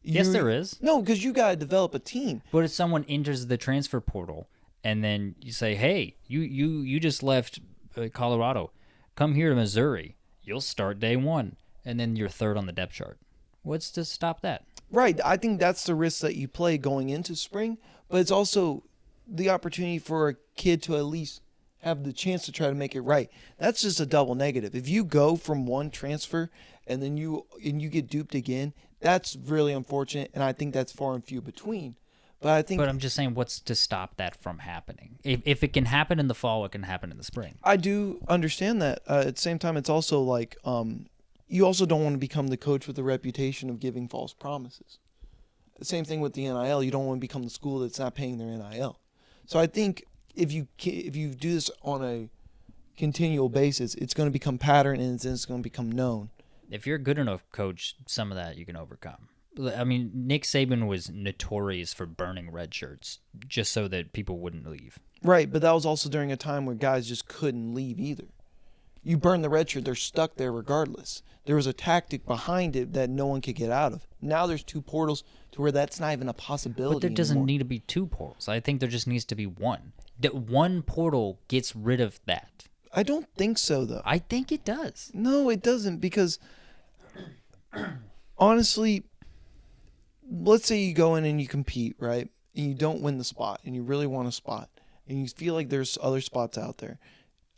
Yes, there is.
No, because you got to develop a team.
But if someone enters the transfer portal and then you say, "Hey, you just left Colorado, come here to Missouri. You'll start day one," and then you're third on the depth chart. What's to stop that?
Right. I think that's the risk that you play going into spring, but it's also the opportunity for a kid to at least have the chance to try to make it right. That's just a double negative. If you go from one transfer and then you get duped again, that's really unfortunate, and I think that's far and few between. But
I'm just saying, what's to stop that from happening? If it can happen in the fall, it can happen in the spring.
I do understand that. At the same time, it's also like you also don't want to become the coach with the reputation of giving false promises. The same thing with the NIL. You don't want to become the school that's not paying their NIL. So I think if you do this on a continual basis, it's going to become pattern and it's going to become known.
If you're a good enough coach, some of that you can overcome. I mean, Nick Saban was notorious for burning red shirts just so that people wouldn't leave.
Right, but that was also during a time where guys just couldn't leave either. You burn the red shirt, they're stuck there regardless. There was a tactic behind it that no one could get out of. Now there's two portals to where that's not even a possibility
But there doesn't
anymore.
need to be two portals. I think there just needs to be one. That one portal gets rid of that.
I don't think so, though.
I think it does.
No, it doesn't, because honestly, let's say you go in and you compete, right? And you don't win the spot, and you really want a spot, and you feel like there's other spots out there.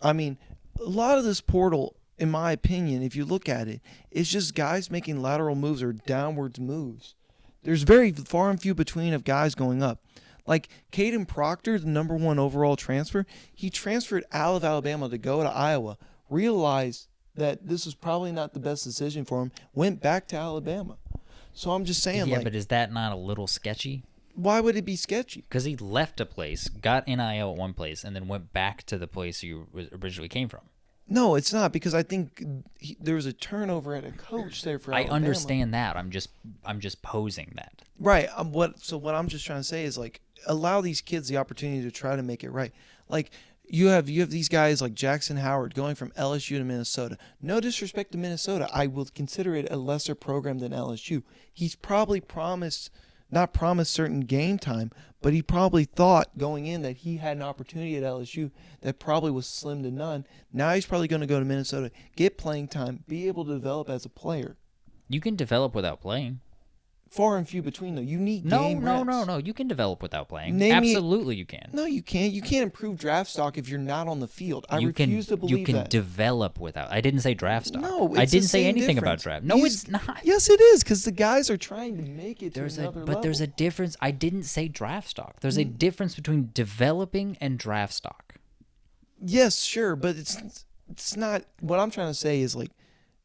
I mean, a lot of this portal, in my opinion, if you look at it, is just guys making lateral moves or downwards moves. There's very far and few between of guys going up. Like Caden Proctor, the number 1 overall transfer, he transferred out of Alabama to go to Iowa, realized that this was probably not the best decision for him, went back to Alabama. So I'm just saying,
Yeah, but is that not a little sketchy?
Why would it be sketchy?
Because he left a place, got NIL at one place, and then went back to the place you originally came from.
No, it's not, because I think there was a turnover at a coach there for Alabama.
I understand that. I'm just posing that.
Right. What I'm just trying to say is, like, allow these kids the opportunity to try to make it right. Like, you have these guys like Jackson Howard going from LSU to Minnesota. No disrespect to Minnesota, I will consider it a lesser program than LSU. He's probably not promised certain game time, but he probably thought going in that he had an opportunity at LSU that probably was slim to none. Now he's probably going to go to Minnesota, get playing time, be able to develop as a player.
You can develop without playing.
Far and few between, though. You need game reps.
No. You can develop without playing.
Name me-
Absolutely, you can.
No, you can't. You can't improve draft stock if you're not on the field. I refuse to believe that.
You can develop without. I didn't say draft stock.
No, it's
I
the
didn't say
same
anything
difference.
about draft. No, it's not.
Yes, it is, because the guys are trying to make it to another level.
But there's a difference. I didn't say draft stock. There's a difference between developing and draft stock.
Yes, sure, but it's not. What I'm trying to say is, like,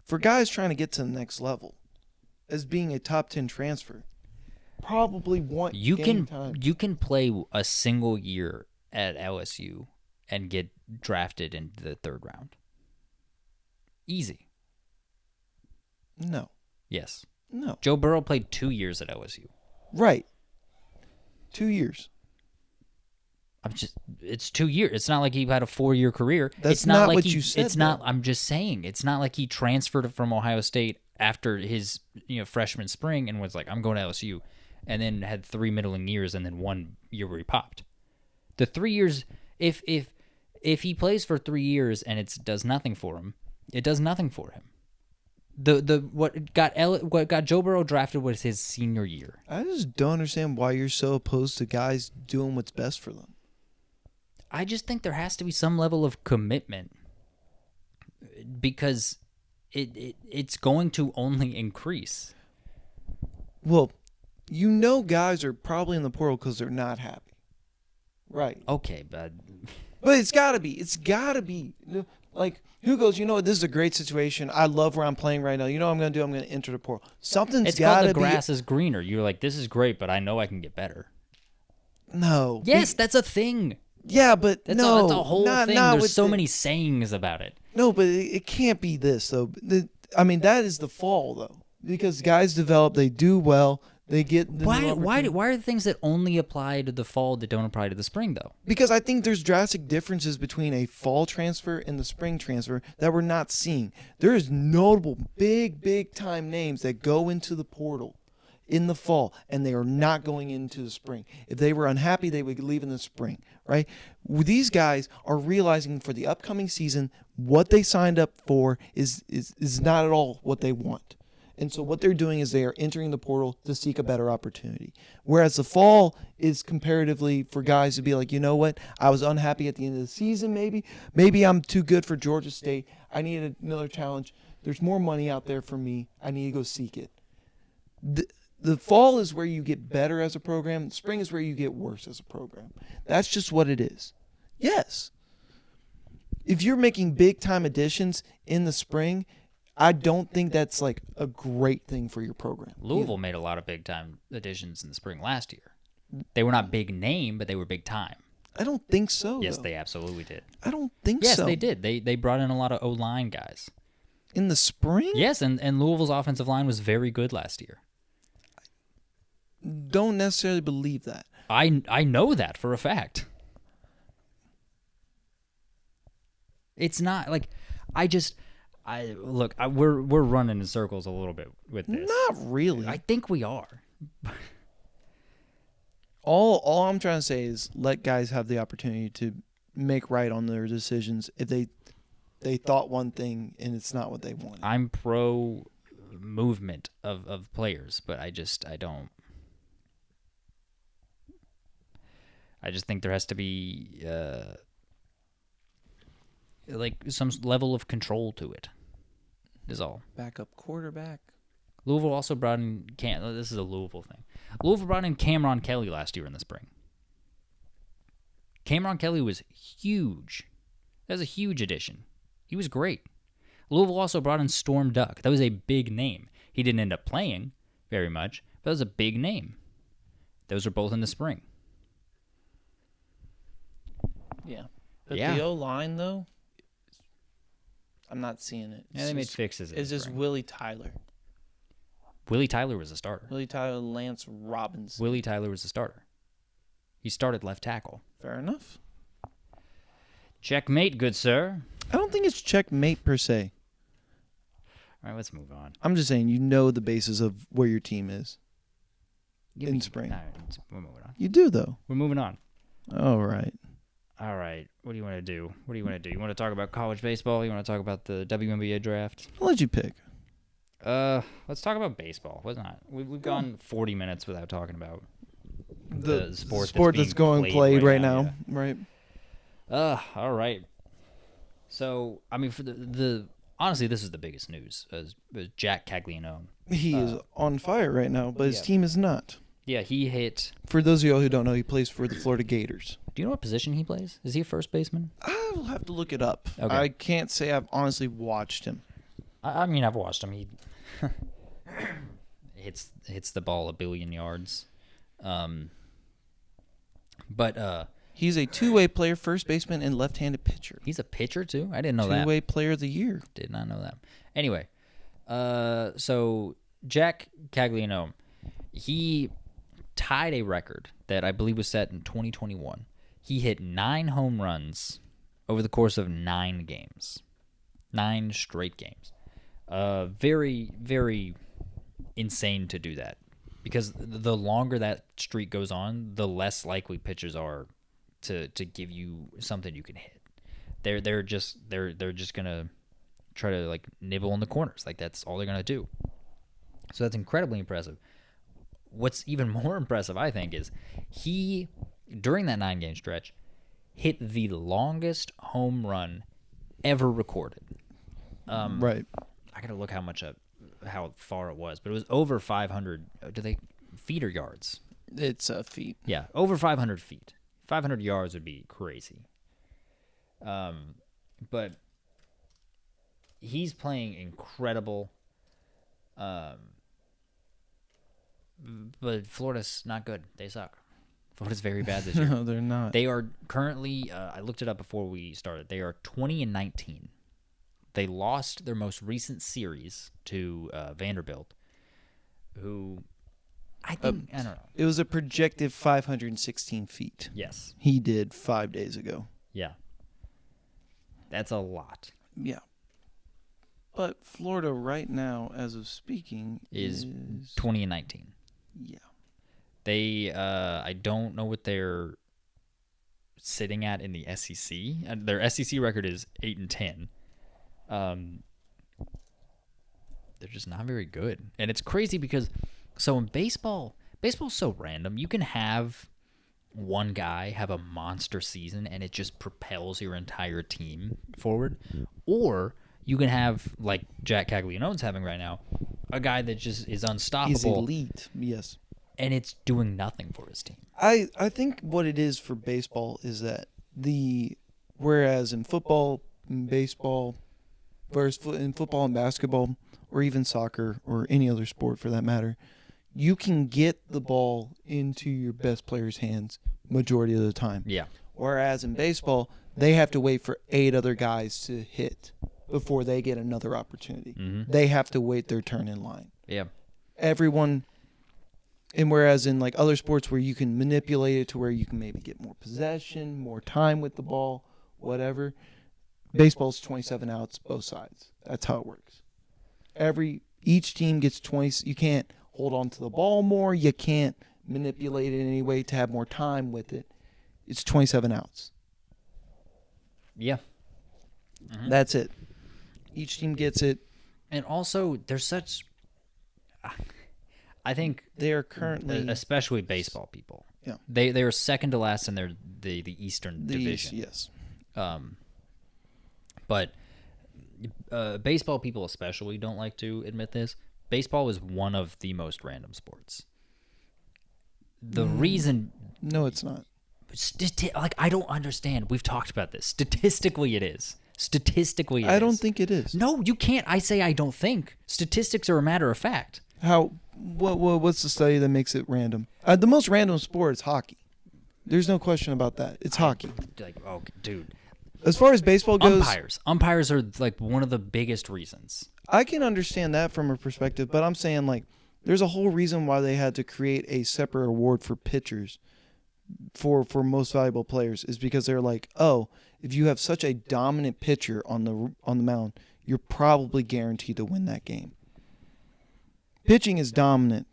for guys trying to get to the next level, as being a top 10 transfer, probably want game time.
You can play a single year at LSU and get drafted into the 3rd round. Easy.
No.
Yes.
No.
Joe Burrow played 2 years at LSU.
Right. 2 years.
It's 2 years. It's not like he had a 4-year career.
That's
it's not
not
like
what you said,
It's not.
though.
I'm just saying. It's not like he transferred from Ohio State after his freshman spring and was like, I'm going to LSU, and then had 3 middling years and then 1 year where he popped. The 3 years, if he plays for 3 years and it does nothing for him, it does nothing for him. What got Joe Burrow drafted was his senior year.
I just don't understand why you're so opposed to guys doing what's best for them.
I just think there has to be some level of commitment because it's going to only increase.
Well, guys are probably in the portal because they're not happy. Right.
Okay, but
it's got to be. It's got to be. Like, who goes, this is a great situation. I love where I'm playing right now. You know what I'm going to do? I'm going to enter the portal. Something's
it's
got
called
to
the
be.
grass is greener. You're like, this is great, but I know I can get better.
No.
Yes, that's a thing.
Yeah, but
That's
no.
that's a whole thing. There's so many sayings about it.
No, but it can't be this, though. That is the fall, though. Because guys develop, they do well, They get the new opportunity.
Why are the things that only apply to the fall that don't apply to the spring though?
Because I think there's drastic differences between a fall transfer and the spring transfer that we're not seeing. There is notable big time names that go into the portal in the fall, and they are not going into the spring. If they were unhappy, they would leave in the spring, right? These guys are realizing for the upcoming season what they signed up for is not at all what they want. And so what they're doing is they are entering the portal to seek a better opportunity. Whereas the fall is comparatively for guys to be like, you know what? I was unhappy at the end of the season maybe. Maybe I'm too good for Georgia State. I need another challenge. There's more money out there for me. I need to go seek it. The fall is where you get better as a program. The spring is where you get worse as a program. That's just what it is. Yes. If you're making big-time additions in the spring, I don't think that's like a great thing for your program.
Louisville made a lot of big-time additions in the spring last year. They were not big name, but they were big time.
I don't think so.
Yes,
though.
they absolutely did.
I don't think
Yes,
so.
they did. They brought in a lot of O-line guys.
In the spring?
Yes, and Louisville's offensive line was very good last year.
Don't necessarily believe that.
I know that for a fact. It's not like we're running in circles a little bit with this.
Not really.
I think we are.
All I'm trying to say is let guys have the opportunity to make right on their decisions if they thought one thing and it's not what they wanted.
I'm pro movement of players, but I don't. I just think there has to be like some level of control to it. Is all.
Backup quarterback.
Louisville also brought in this is a Louisville thing. Louisville brought in Cameron Kelly last year in the spring. Cameron Kelly was huge. That was a huge addition. He was great. Louisville also brought in Storm Duck. That was a big name. He didn't end up playing very much, but that was a big name. Those are both in the spring.
Yeah. But
Yeah.
the O-line, though, I'm not seeing it.
Yeah, they made fixes.
It's just Willie Tyler.
Willie Tyler was a starter.
Willie Tyler, Lance Robinson.
Willie Tyler was a starter. He started left tackle.
Fair enough.
Checkmate, good sir.
I don't think it's checkmate per se.
All right, let's move on.
I'm just saying you know the basis of where your team is in spring.
All right, we're moving on.
You do, though.
We're moving on.
All right.
All right. What do you want to do? You want to talk about college baseball? You want to talk about the WNBA draft?
I'll let you pick.
Let's talk about baseball. What's not? We've gone 40 minutes without talking about
The
sport
that's going played right now.
yeah.
Right.
All right. So, I mean, for the honestly, this is the biggest news. Is Jack Caglianone.
He is on fire right now, but his team is not.
Yeah, he hit.
For those of y'all who don't know, he plays for the Florida Gators.
Do you know what position he plays? Is he a first baseman?
I'll have to look it up.
Okay.
I can't say I've honestly watched him.
I mean, I've watched him. He hits the ball a billion yards. But
He's a two-way player, first baseman, and left-handed pitcher.
he's a pitcher too. I didn't know that.
Two-way player of the year.
Did not know that. Anyway, so Jack Caglianone, he tied a record that I believe was set in 2021. He hit 9 home runs over the course of 9 games. 9 straight games. Very, very insane to do that. Because the longer that streak goes on, the less likely pitchers are to give you something you can hit. They're just gonna try to like nibble in the corners. Like that's all they're gonna do. So that's incredibly impressive. What's even more impressive, I think, is he during that 9-game stretch hit the longest home run ever recorded.
Right.
I gotta look how far it was, but it was over 500. Feet or yards?
It's feet.
Yeah, over 500 feet. 500 yards would be crazy. But he's playing incredible. But Florida's not good. They suck. Florida's very bad this year.
No, they're not.
They are currently, I looked it up before we started, they are 20-19. They lost their most recent series to Vanderbilt, who I think I don't know.
It was a projected 516 feet.
Yes.
He did 5 days ago.
Yeah. That's a lot.
Yeah. But Florida right now, as of speaking,
Is 20 and 19.
Yeah.
They, I don't know what they're sitting at in the SEC. Their SEC record is 8 and 10. They're just not very good, and it's crazy because, so in baseball's so random. You can have one guy have a monster season, and it just propels your entire team forward, or you can have, like Jack Caglianone's having right now, a guy that just is unstoppable.
He's elite, yes.
And it's doing nothing for his team.
I think what it is for baseball is that whereas in football, in baseball, whereas in football and basketball, or even soccer or any other sport for that matter, you can get the ball into your best player's hands majority of the time.
Yeah.
Whereas in baseball, they have to wait for 8 other guys to hit before they get another opportunity.
Mm-hmm.
They have to wait their turn in line.
Yeah.
Everyone, and whereas in like other sports where you can manipulate it to where you can maybe get more possession, more time with the ball, whatever, baseball's 27 outs both sides. That's how it works. Each team gets 20. You can't hold on to the ball more. You can't manipulate it in any way to have more time with it. It's 27 outs.
Yeah. Mm-hmm.
That's it. Each team gets it.
And also, there's such, I think,
They are currently
especially baseball people.
Yeah.
They are second to last in the Eastern Division.
Yes.
But baseball people especially don't like to admit this. Baseball is one of the most random sports. The reason...
No, it's not.
I don't understand. We've talked about this. Statistically, it is. Statistically,
I don't think it is.
No, you can't. I say I don't think. Statistics are a matter of fact.
What's the study that makes it random? The most random sport is hockey. There's no question about that. It's hockey.
Like, oh, dude.
As far as baseball goes,
Umpires are like one of the biggest reasons.
I can understand that from a perspective, but I'm saying like there's a whole reason why they had to create a separate award for pitchers for most valuable players is because they're like, oh, if you have such a dominant pitcher on the mound, you're probably guaranteed to win that game. Pitching is dominant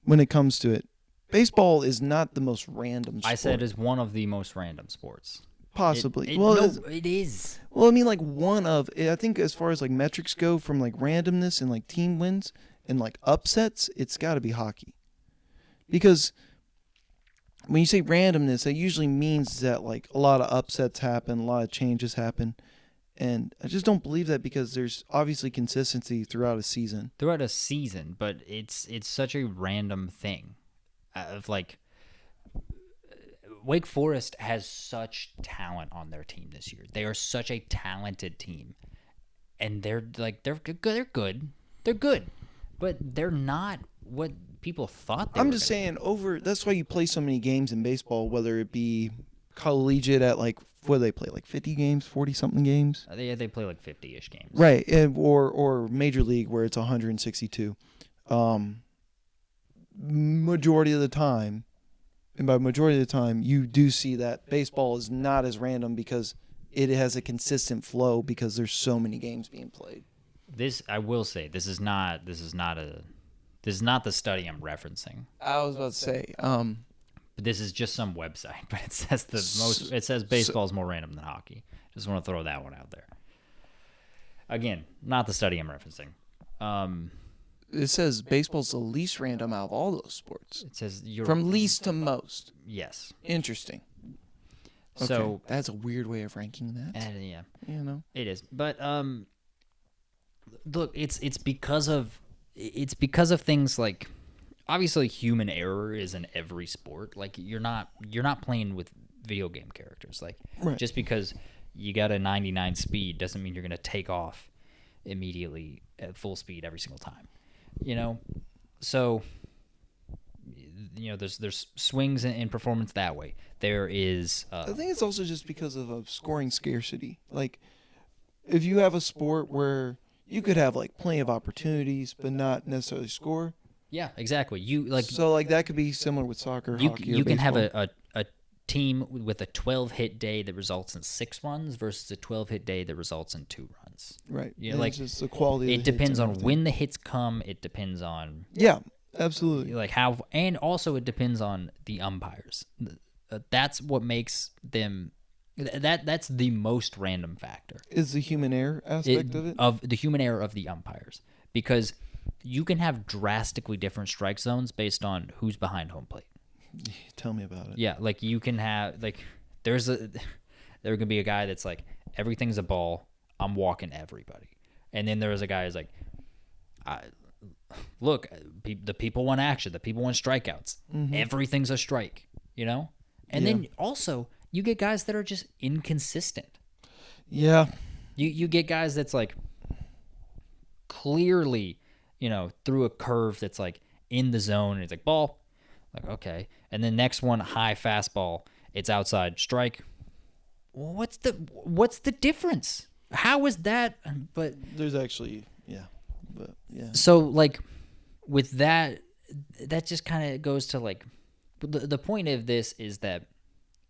when it comes to it. Baseball is not the most random sport.
I said it's one of the most random sports.
Possibly.
It is.
Well, I mean, like I think as far as like metrics go from like randomness and like team wins and like upsets, it's got to be hockey. Because when you say randomness, that usually means that like a lot of upsets happen, a lot of changes happen. And I just don't believe that because there's obviously consistency throughout a season.
But it's such a random thing. Of like, Wake Forest has such talent on their team this year. They are such a talented team, and they're good, but they're not what people thought they were.
I'm just saying that's why you play so many games in baseball, whether it be collegiate at like, what do they play, like 50 games, 40-something games?
They play like 50-ish games.
Right, or Major League where it's 162. Majority of the time, and by majority of the time, you do see that baseball is not as random because it has a consistent flow because there's so many games being played.
This, I will say, this is not the study I'm referencing.
I was about to say,
This is just some website, but it says baseball is more random than hockey. Just want to throw that one out there. Again, not the study I'm referencing.
it says baseball's the least random out of all those sports.
It says
from least to most.
Yes.
Interesting.
So
okay. That's a weird way of ranking that.
Yeah,
you know,
it is. But look, it's because of things like, obviously human error is in every sport. Like you're not playing with video game characters. Like
right.
Just because you got a 99 speed doesn't mean you're going to take off immediately at full speed every single time. You know, so there's swings in performance that way. There is.
I think it's also just because of a scoring scarcity. Like if you have a sport where you could have like plenty of opportunities but not necessarily score.
Yeah, exactly. You like
So like that could be similar with soccer, hockey, or
you can have
baseball.
a team with a 12 hit day that results in 6 runs versus a 12 hit day that results in 2 runs.
Right.
You know,
And
like
it's just the quality of
it
the hits
depends
and
on
everything.
when the hits come. It depends on
Yeah, absolutely.
like how, and also it depends on the umpires. That's what makes them. That's the most random factor.
Is the human error aspect of it?
Of the human error of the umpires, because you can have drastically different strike zones based on who's behind home plate.
Tell me about it.
Yeah, like you can have like there could be a guy that's like everything's a ball. I'm walking everybody, and then there's a guy who's like, look, the people want action. The people want strikeouts. Everything's a strike, you know. And then also you get guys that are just inconsistent.
Yeah.
You get guys that's like clearly, through a curve that's like in the zone, and it's like ball, like okay, and then next one high fastball, it's outside, strike. What's the difference? How is that? But
There's actually but yeah.
so like with that just kind of goes to like the point of this is that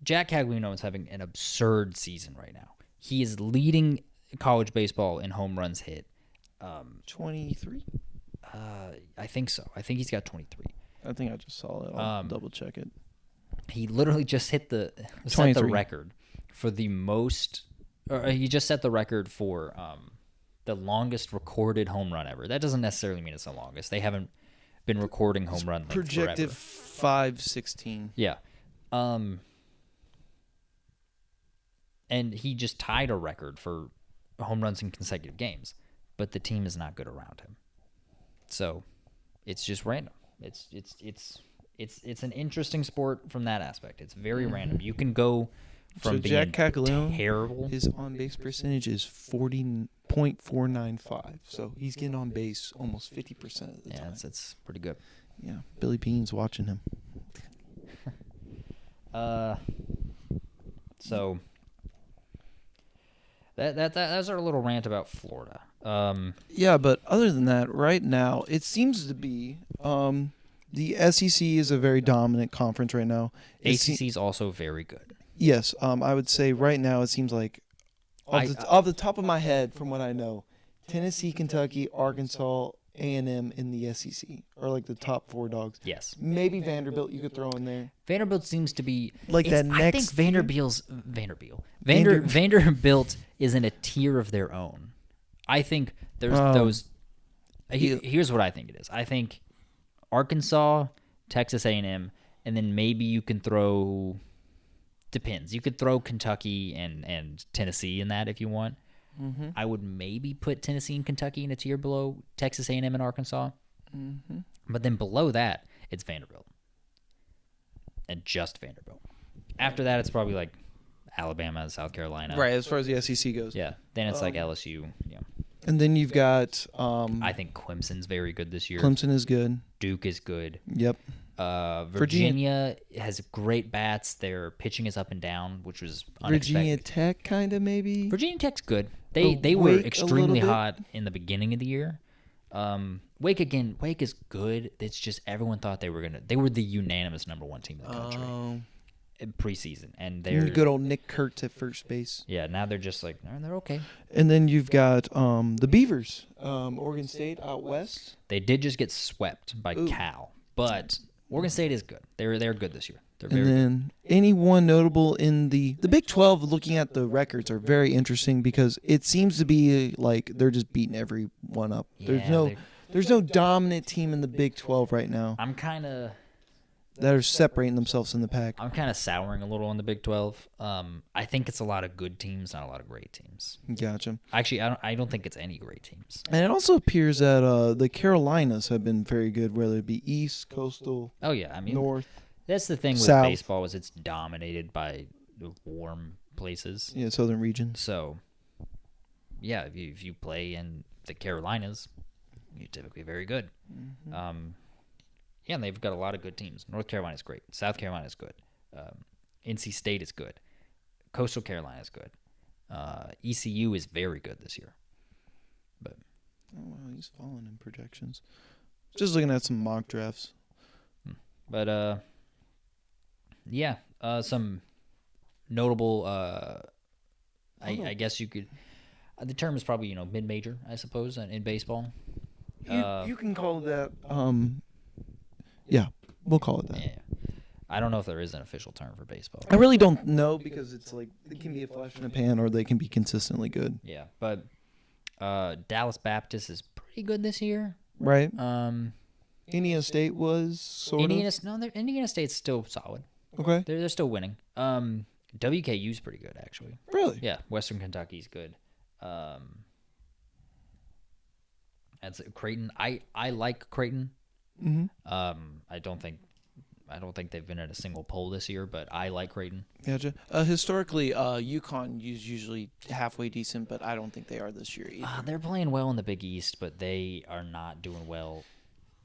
Jack Caglianone is having an absurd season right now. He is leading college baseball in home runs hit.
23.
I think so. I think he's got 23.
I think I just saw that. I'll double check it.
He literally just set the
23.
record for the most. Or he just set the record for the longest recorded home run ever. That doesn't necessarily mean it's the longest. They haven't been recording home run like
Projected
forever.
516.
Yeah. And he just tied a record for home runs in consecutive games, but the team is not good around him. So it's just random. It's an interesting sport from that aspect. It's very random. You can go from
So
being
Jack Caglianone,
terrible.
his on base percentage is 40.495. So he's getting on base almost 50% of the time.
That's pretty good.
Yeah, Billy Bean's watching him.
So that's our little rant about Florida.
Yeah, but other than that, right now it seems to be the SEC is a very dominant conference right now.
ACC is also very good.
Yes, I would say right now it seems like off the top of my head, from what I know, Tennessee, Kentucky, Arkansas, A&M in the SEC are like the top 4 dogs.
Yes.
Maybe Vanderbilt you could throw in there.
Vanderbilt seems to be
Like that
I think
next
Vanderbilt is in a tier of their own. I think there's those. Here's what I think it is. I think Arkansas, Texas A&M, and then maybe you can throw. Depends. You could throw Kentucky and Tennessee in that if you want.
Mm-hmm.
I would maybe put Tennessee and Kentucky in a tier below Texas A&M and Arkansas.
Mm-hmm.
But then below that, it's Vanderbilt. And just Vanderbilt. After that, it's probably like Alabama, South Carolina.
Right, as far as the SEC goes.
Yeah. Then it's like LSU. Yeah.
And then you've got
I think Clemson's very good this year.
Clemson is good.
Duke is good.
Yep.
Virginia has great bats. Their pitching is up and down, which was unexpected.
Virginia Tech kind of maybe.
Virginia Tech's good. They were
Wake a
extremely
little bit.
hot in the beginning of the year. Wake is good. It's just everyone thought they were the unanimous number 1 team in the country in preseason, and they're
Good old Nick Kurtz at first base.
yeah. Now they're just like they're okay.
And then you've got the Beavers, Oregon State out west.
They did just get swept by Cal, but Oregon State is good. They're good this year. They're very
And
good.
then anyone notable in the Big 12, looking at the records, are very interesting because it seems to be like they're just beating everyone up.
Yeah,
There's no dominant team in the Big 12 right now
I'm kind of
that are separating themselves in the pack.
souring a little on the Big 12. I think it's a lot of good teams, not a lot of great teams.
Gotcha.
Actually, I don't think it's any great teams.
And it also appears that the Carolinas have been very good, whether it be East, Coastal,
Oh yeah, I mean
North.
that's the thing with
South.
baseball is it's dominated by the warm places.
Yeah, southern regions.
So yeah, if you play in the Carolinas, you're typically very good. Yeah, and they've got a lot of good teams. North Carolina's great. South Carolina's good. NC State is good. Coastal Carolina is good. ECU is very good this year. But
Oh, wow, he's fallen in projections. Just looking at some mock drafts.
But yeah, some notable. I guess you could. The term is probably mid-major, I suppose, in baseball.
You can call it that. Yeah, we'll call it that.
Yeah. I don't know if there is an official term for baseball.
I really don't know because it's like it can be a flash in the pan or they can be consistently good.
Yeah, but Dallas Baptist is pretty good this year.
Right. Indiana State was sort of.
Indiana State's still solid.
Okay.
They're still winning. WKU's pretty good actually.
Really?
Yeah, Western Kentucky's good. That's Creighton. I like Creighton.
Mm-hmm.
I don't think they've been at a single poll this year, but I like Creighton.
Gotcha. Historically, UConn is usually halfway decent, but I don't think they are this year either.
They're playing well in the Big East, but they are not doing well.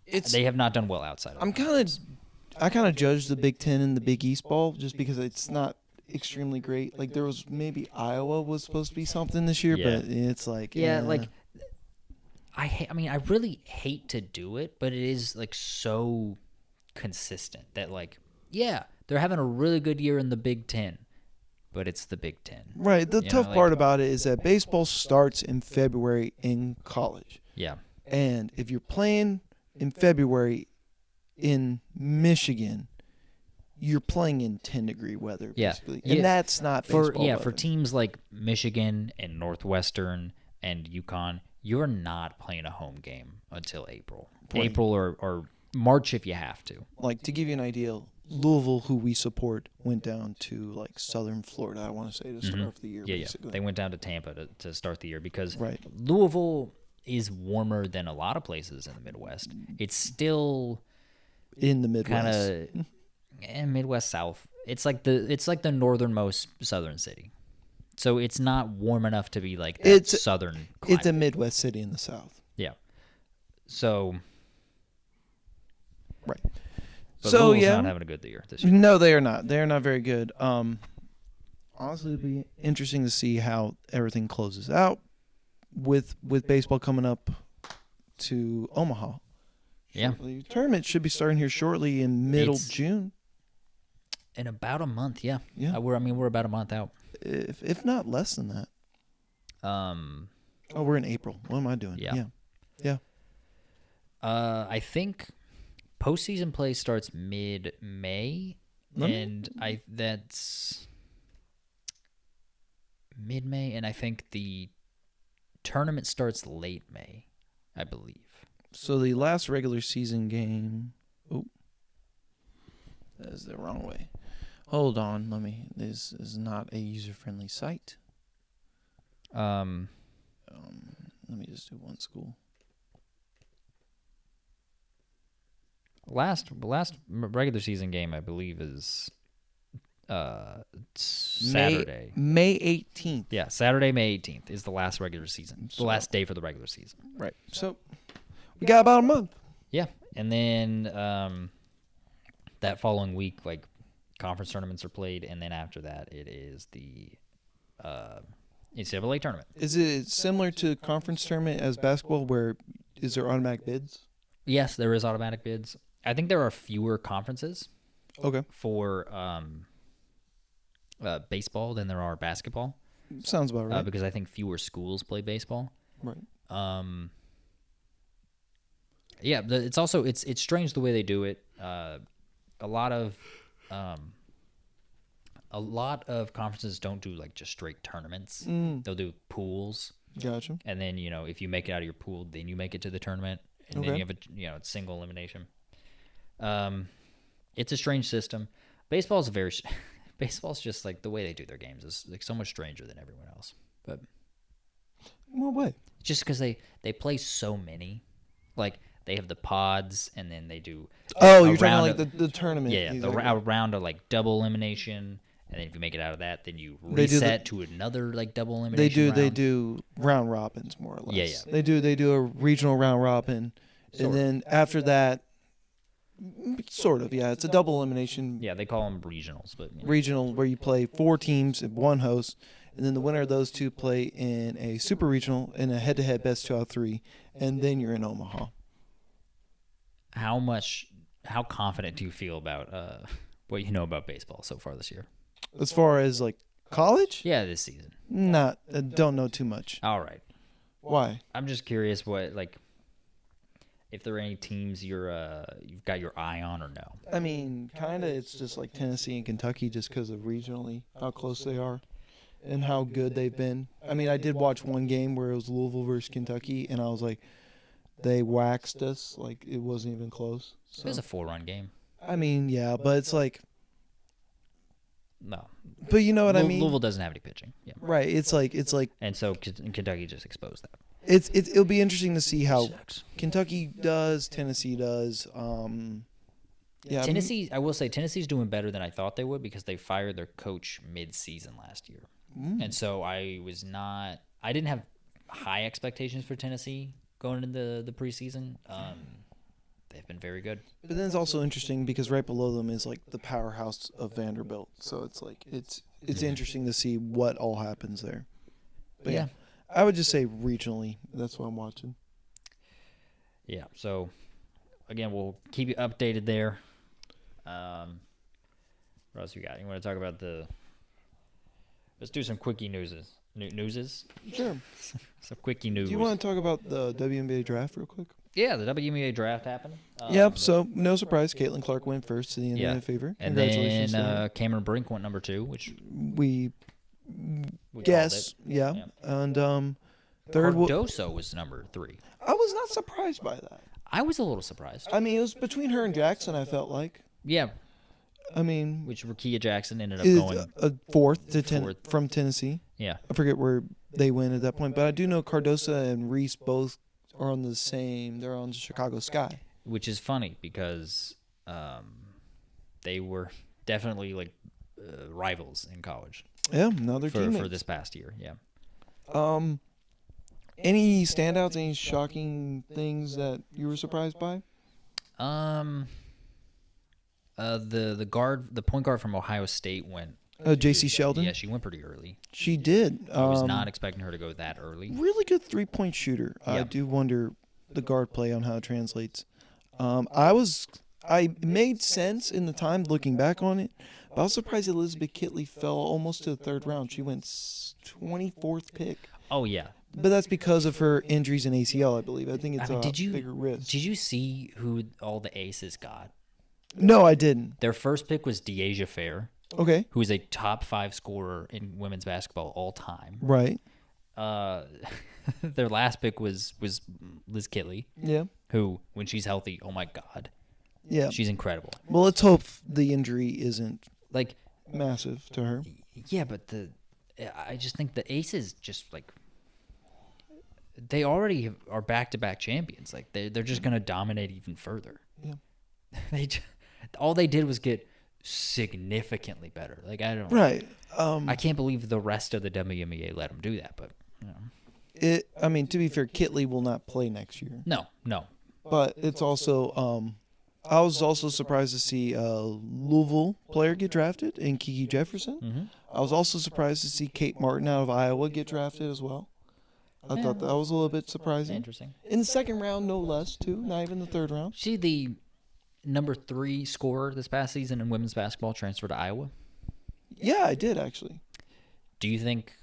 It's
They have not done well outside of
I kind of judge the Big Ten and the Big East ball just because it's not extremely great. Like there was maybe Iowa was supposed to be something this year,
Yeah.
but it's like
like I really hate to do it, but it is like so consistent that they're having a really good year in the Big Ten, but it's the Big Ten.
Right. The tough part about it is that baseball starts in February in college.
Yeah.
And if you're playing in February in Michigan, you're playing in 10-degree weather, basically. And that's not baseball weather.
For teams like Michigan and Northwestern and UConn, you're not playing a home game until April.
Right.
April or March if you have to.
Like, to give you an idea, Louisville, who we support, went down to, like, southern Florida, I want to say, to start off the year, basically.
Yeah. They went down to Tampa to start the year because
Right.
Louisville is warmer than a lot of places in the Midwest. It's still
In the Midwest.
kind of Midwest South. It's like the northernmost southern city. So it's not warm enough to be like that southern climate.
It's a Midwest city in the South.
Yeah. So
Right.
but
So,
Louisville's
yeah.
not having a good year this year.
No, they are not. They are not very good. Honestly, it'd be interesting to see how everything closes out with baseball coming up to Omaha.
Yeah.
The tournament should be starting here shortly in middle June.
In about a month, yeah.
Yeah.
We're about a month out.
If not less than that. Oh, we're in April. What am I doing?
Yeah.
Yeah.
I think postseason play starts mid-May, that's mid-May, and I think the tournament starts late May, I believe.
So the last regular season game. Oh, that is the wrong way. Hold on. This is not a user-friendly site. Let me just do one school.
Last regular season game, I believe, is Saturday.
May 18th.
Yeah, Saturday, May 18th is the last regular season. The last day for the regular season.
Right. So we got about a month.
Yeah, and then that following week, like conference tournaments are played, and then after that, it is the NCAA tournament.
Is it similar to conference tournament as basketball, where is there automatic bids?
Yes, there is automatic bids. I think there are fewer conferences
Okay.
for baseball than there are basketball.
Sounds about right.
Because I think fewer schools play baseball.
Right.
Yeah, it's also it's strange the way they do it. A lot of conferences don't do like just straight tournaments. They'll do pools.
Gotcha.
And then if you make it out of your pool, then you make it to the tournament, and then you have it's single elimination. It's a strange system. Baseball's just like the way they do their games is like so much stranger than everyone else. But
what way?
Just because they play so many, like they have the pods, and then they do.
Oh, you're talking like the tournament.
Yeah, a round of like double elimination, and then if you make it out of that, then you reset to another like double elimination.
They do round robins more or less.
Yeah.
They do a regional round robin, and then after that, sort of, yeah, it's a double elimination.
Yeah, they call them regionals, but
regional where you play 4 teams and 1 host, and then the winner of those 2 play in a super regional in a head-to-head best 2 out of 3, and then you're in Omaha.
how confident do you feel about what you know about baseball so far this year?
As far as like college,
Yeah, this season.
don't know too much.
All right.
Why?
I'm just curious what if there are any teams you've got your eye on or no.
I mean, kind of. It's just like Tennessee and Kentucky, just because of regionally how close they are and how good they've been. I mean, I did watch one game where it was Louisville versus Kentucky, and I was like, they waxed us. Like it wasn't even close. So.
It was a 4-run game.
I mean, yeah, but it's like,
No.
but you know what I mean?
Louisville doesn't have any pitching. Yeah.
Right. It's like,
And so Kentucky just exposed that.
it'll be interesting to see how
Sucks.
Kentucky does, Tennessee does. Yeah,
Tennessee, I will say, Tennessee's doing better than I thought they would because they fired their coach mid-season last year, and so I didn't have high expectations for Tennessee going into the preseason. They've been very good.
But then it's also interesting because right below them is like the powerhouse of Vanderbilt. So it's like it's interesting to see what all happens there. But yeah, I would just say regionally. That's what I'm watching.
Yeah. So again, we'll keep you updated there. What else we got? You want to talk about let's do some quickie newses. Newses?
Sure.
Some quickie news.
Do you want to talk about the WNBA draft real quick?
Yeah, the WNBA draft happened.
Yep. So no surprise, Caitlin Clark went first to the Indiana Fever.
And
Congratulations.
then Cameron Brink went number 2, which
we
we
guess,
called it.
yeah.
Yeah.
And third.
Cardoso was number 3.
I was not surprised by that.
I was a little surprised.
I mean, it was between her and Jackson. I felt like.
Yeah,
I mean,
which Rakia Jackson ended up
is
going.
a fourth to
fourth.
from Tennessee.
Yeah,
I forget where they went at that point, but I do know Cardosa and Reese both are on the same. They're on the Chicago Sky.
which is funny because they were definitely like rivals in college
Yeah, another team
for this past year. Yeah.
Any standouts? Any shocking things that you were surprised by?
The point guard from Ohio State went.
J.C. Sheldon.
Yeah, she went pretty early.
She did.
I was not expecting her to go that early.
Really good 3-point shooter. I
Yeah.
do wonder the guard play on how it translates. I made sense in the time looking back on it, but I was surprised Elizabeth Kitley fell almost to the third round. She went 24th pick.
Oh yeah.
But that's because of her injuries in ACL, I believe. I think it's a
did you
bigger risk.
Did you see who all the aces got?
No, I didn't.
Their first pick was Deasia Fair,
Okay.
who is a top 5 scorer in women's basketball all time.
Right.
Their last pick was Liz Kitley,
Yeah.
who, when she's healthy, oh my God,
Yeah.
she's incredible.
Well, let's hope the injury isn't
Like,
massive to her.
yeah, but I just think the aces just like they already are back-to-back champions. Like they're just gonna dominate even further.
Yeah.
All they did was get significantly better. Like I don't.
Right.
I can't believe the rest of the WNBA let them do that, but you know.
I mean, to be fair, Kitley will not play next year.
No.
But it's also I was also surprised to see a Louisville player get drafted in Kiki Jefferson.
Mm-hmm.
I was also surprised to see Kate Martin out of Iowa get drafted as well. I thought that was a little bit surprising.
Interesting.
In the second round, no less, too. Not even the third round.
See the number 3 scorer this past season in women's basketball transfer to Iowa.
Yeah, I did, actually.
Do you think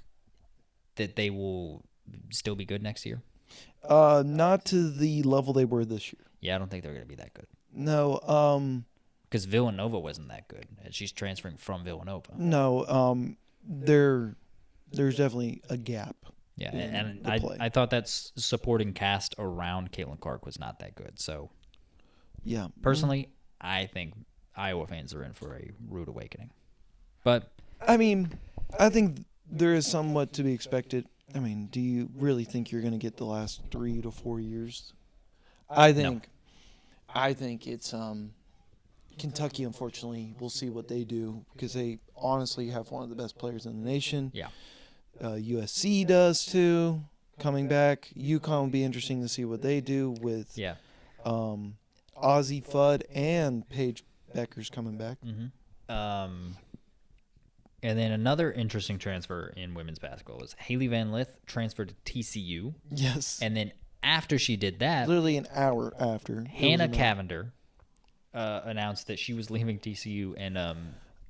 that they will still be good next year?
Not to the level they were this year.
Yeah, I don't think they're going to be that good.
No,
Because Villanova wasn't that good. And she's transferring from Villanova.
no. There's definitely a gap.
Yeah,
in
and
the play.
I thought that supporting cast around Caitlin Clark was not that good. So
Yeah.
personally, I think Iowa fans are in for a rude awakening. But
I mean, I think there is somewhat to be expected. I mean, do you really think you're going to get the last 3 to 4 years? I think it's Kentucky. Unfortunately, we'll see what they do because they honestly have one of the best players in the nation.
yeah,
USC does too. Coming back, UConn will be interesting to see what they do with
yeah.
Ozzie Fudd and Paige Becker's coming back.
Mm-hmm. And then another interesting transfer in women's basketball was Haley Van Lith transferred to TCU.
Yes.
And then after she did that,
Literally an hour after.
Hannah Cavender announced that she was leaving TCU and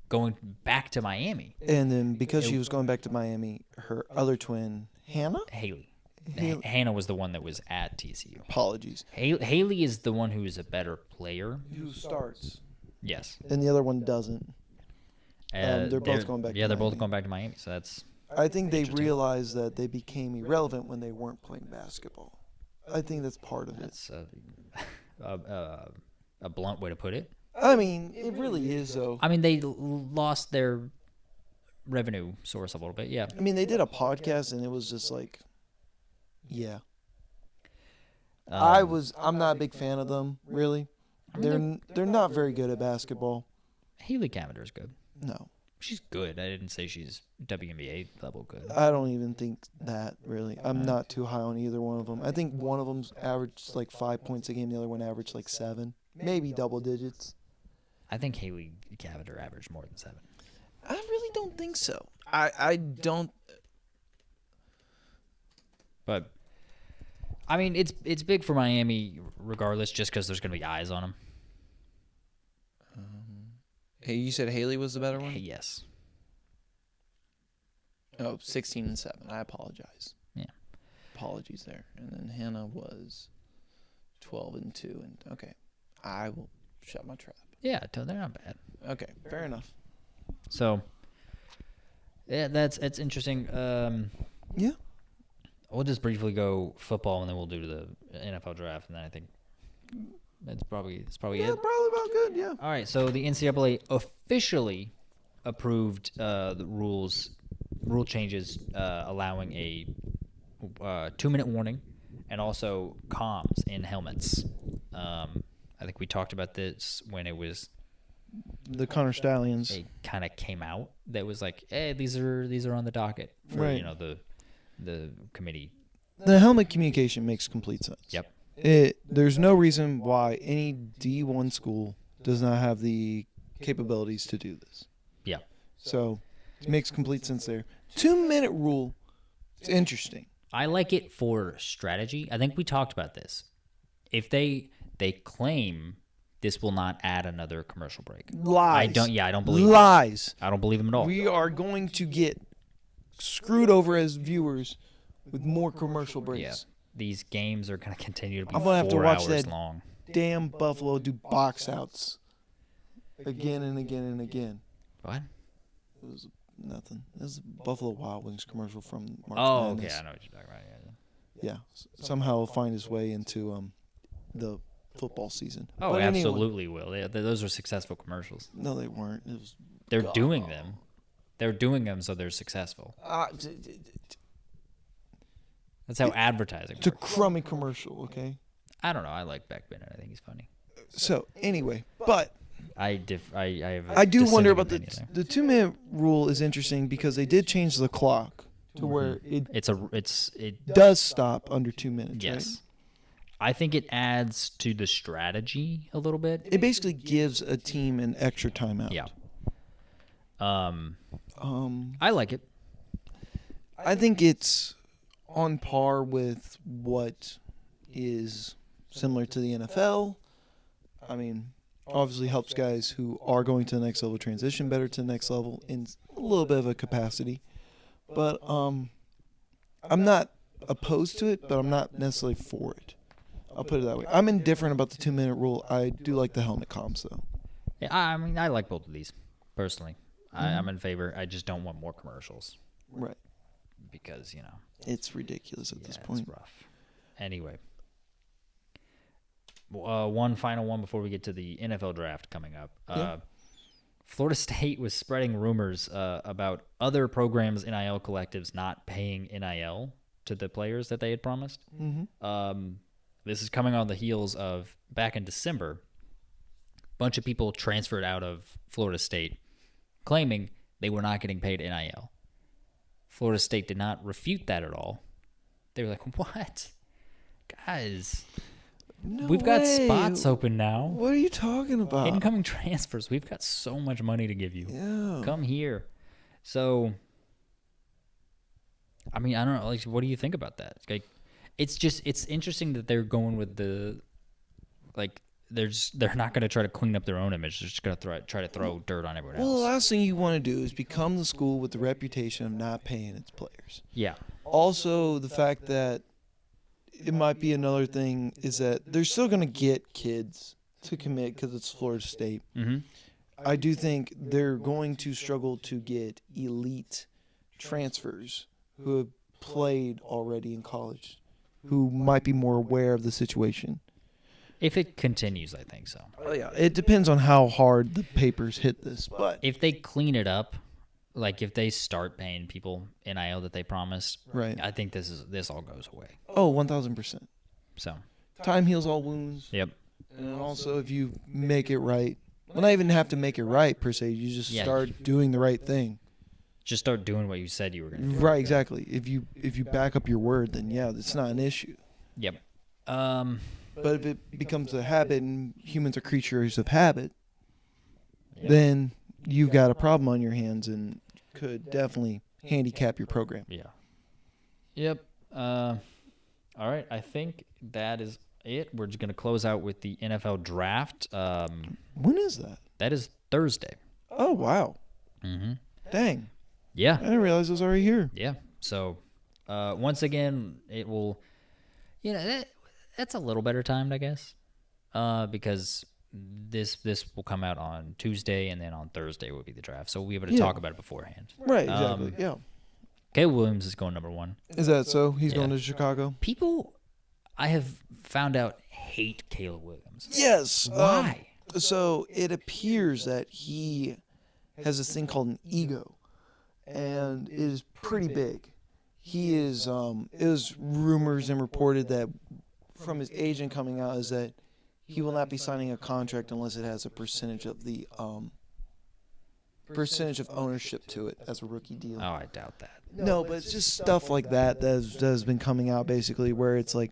going back to Miami.
And then because she was going back to Miami, her other twin, Hannah?
Haley. Hannah was the one that was at TCU.
Apologies.
Haley is the one who is a better player.
Who starts.
Yes.
And the other one doesn't. They're both going back to
Yeah, they're
Miami.
both going back to Miami. So that's.
I think they realized that they became irrelevant when they weren't playing basketball. I think that's part of it.
That's a blunt way to put it.
I mean, it really is, though.
I mean, they lost their revenue source a little bit. Yeah.
I mean, they did a podcast, and it was just like, yeah. I'm not a big fan of them, really. They're not very good at basketball.
Haley Cavender is good.
No.
She's good. I didn't say she's WNBA level good.
I don't even think that, really. I'm not too high on either one of them. I think one of them's averaged like 5 points a game. The other one averaged like 7. Maybe double digits.
I think Haley Cavender averaged more than 7.
I really don't think so. I don't.
But, I mean, it's big for Miami regardless just because there's going to be eyes on them.
Hey, you said Haley was the better one?
Yes.
Oh, 16-7. I apologize.
Yeah.
Apologies there. And then Hannah was 12-2. And okay, I will shut my trap.
Yeah, they're not bad.
Okay, fair enough.
So, yeah, it's interesting.
Yeah.
We'll just briefly go football, and then we'll do the NFL draft, and then I think that's probably it.
Probably about good, yeah.
All right, so the NCAA officially approved the rule changes allowing a 2-minute warning and also comms in helmets. I think we talked about this when it was
The Connor Stallions.
it kind of came out that was like, hey, these are on the docket for
Right.
the committee.
The helmet communication makes complete sense.
Yep.
There's no reason why any D1 school does not have the capabilities to do this.
Yeah.
So it makes complete sense there. 2-minute rule. It's interesting.
I like it for strategy. I think we talked about this. If they claim this will not add another commercial break.
Lies.
I don't believe
Lies.
I don't believe them at all.
We are going to get screwed over as viewers with more commercial breaks.
Yeah. These games are going to continue to be
I'm gonna have to
4
watch
hours
that
long.
Damn Buffalo do box outs again and again and again.
What?
It was nothing. It was a Buffalo Wild Wings commercial from March
Oh,
Madness.
okay. I know what you're talking about.
Yeah. Somehow it'll find its way into the football season.
Oh,
But anyway,
absolutely will. Those are successful commercials.
no, they weren't. It was.
They're doing them. They're doing them so they're successful. That's how advertising
It's a
works.
crummy commercial, okay?
I don't know. I like Beck Bennett. I think he's funny.
So anyway, but
I have a
I do wonder
dissenting
about
opinion
the
there.
2-minute rule is interesting because they did change the clock to where it
It
does stop under 2 minutes.
yes.
Right?
I think it adds to the strategy a little bit.
It basically gives a team an extra timeout.
Yeah.
Um,
I like it.
I think it's on par with what is similar to the NFL. I mean, obviously helps guys who are going to the next level transition better to the next level in a little bit of a capacity. But I'm not opposed to it, but I'm not necessarily for it. I'll put it that way. I'm indifferent about the 2-minute rule. I do like the helmet comms, though.
Yeah, I mean, I like both of these personally. I'm in favor. I just don't want more commercials
Right.
because
It's ridiculous at this point.
it's rough. Anyway, one final one before we get to the NFL draft coming up.
Yeah.
Florida State was spreading rumors about other programs' NIL collectives not paying NIL to the players that they had promised.
Mm-hmm.
This is coming on the heels of back in December, a bunch of people transferred out of Florida State claiming they were not getting paid NIL. Florida State did not refute that at all. They were like, what? Guys, we've got spots open now.
What are you talking about?
Incoming transfers. We've got so much money to give you.
Yeah.
Come here. So, I mean, I don't know. Like, what do you think about that? Like, it's interesting that they're going with the like they're not going to try to clean up their own image. They're just going to try to throw dirt on everyone
Well, the
else.
last thing you want to do is become the school with the reputation of not paying its players.
Yeah.
Also, the fact that it might be another thing is that they're still going to get kids to commit because it's Florida State.
Mm-hmm.
I do think they're going to struggle to get elite transfers who have played already in college, who might be more aware of the situation.
If it continues, I think so.
Oh yeah, it depends on how hard the papers hit this, but
If they clean it up, like if they start paying people NIL that they promised,
right.
I think this all goes away.
Oh, 1,000%.
So,
Time heals all wounds.
yep.
And then also, if you make it right, well, not even have to make it right per se. You just
Yeah.
start doing the right thing.
Just start doing what you said you were going to do.
Right, exactly. If you back up your word, then yeah, it's not an issue.
Yep.
But if it becomes a habit, and humans are creatures of habit, then you've got a problem on your hands and could definitely handicap your program.
Yeah. Yep. All right. I think that is it. We're just going to close out with the NFL draft.
When is that?
That is Thursday.
Oh wow!
Mm-hmm.
Dang,
Yeah.
I didn't realize it was already here.
Yeah. So, once again, it will, that's a little better timed, I guess, because this will come out on Tuesday, and then on Thursday will be the draft. So we'll be able to
Yeah.
talk about it beforehand.
Right, exactly. Yeah.
Caleb Williams is going number 1.
Is that so? He's
Yeah.
going to Chicago.
People, I have found out, hate Caleb Williams.
Yes.
Why?
So it appears that he has this thing called an ego, and it is pretty big. He is. It was rumors and reported that from his agent coming out is that he will not be signing a contract unless it has a percentage of the percentage of ownership to it as a rookie deal.
Oh, I doubt that.
No, but it's just stuff like that has been coming out basically where it's like,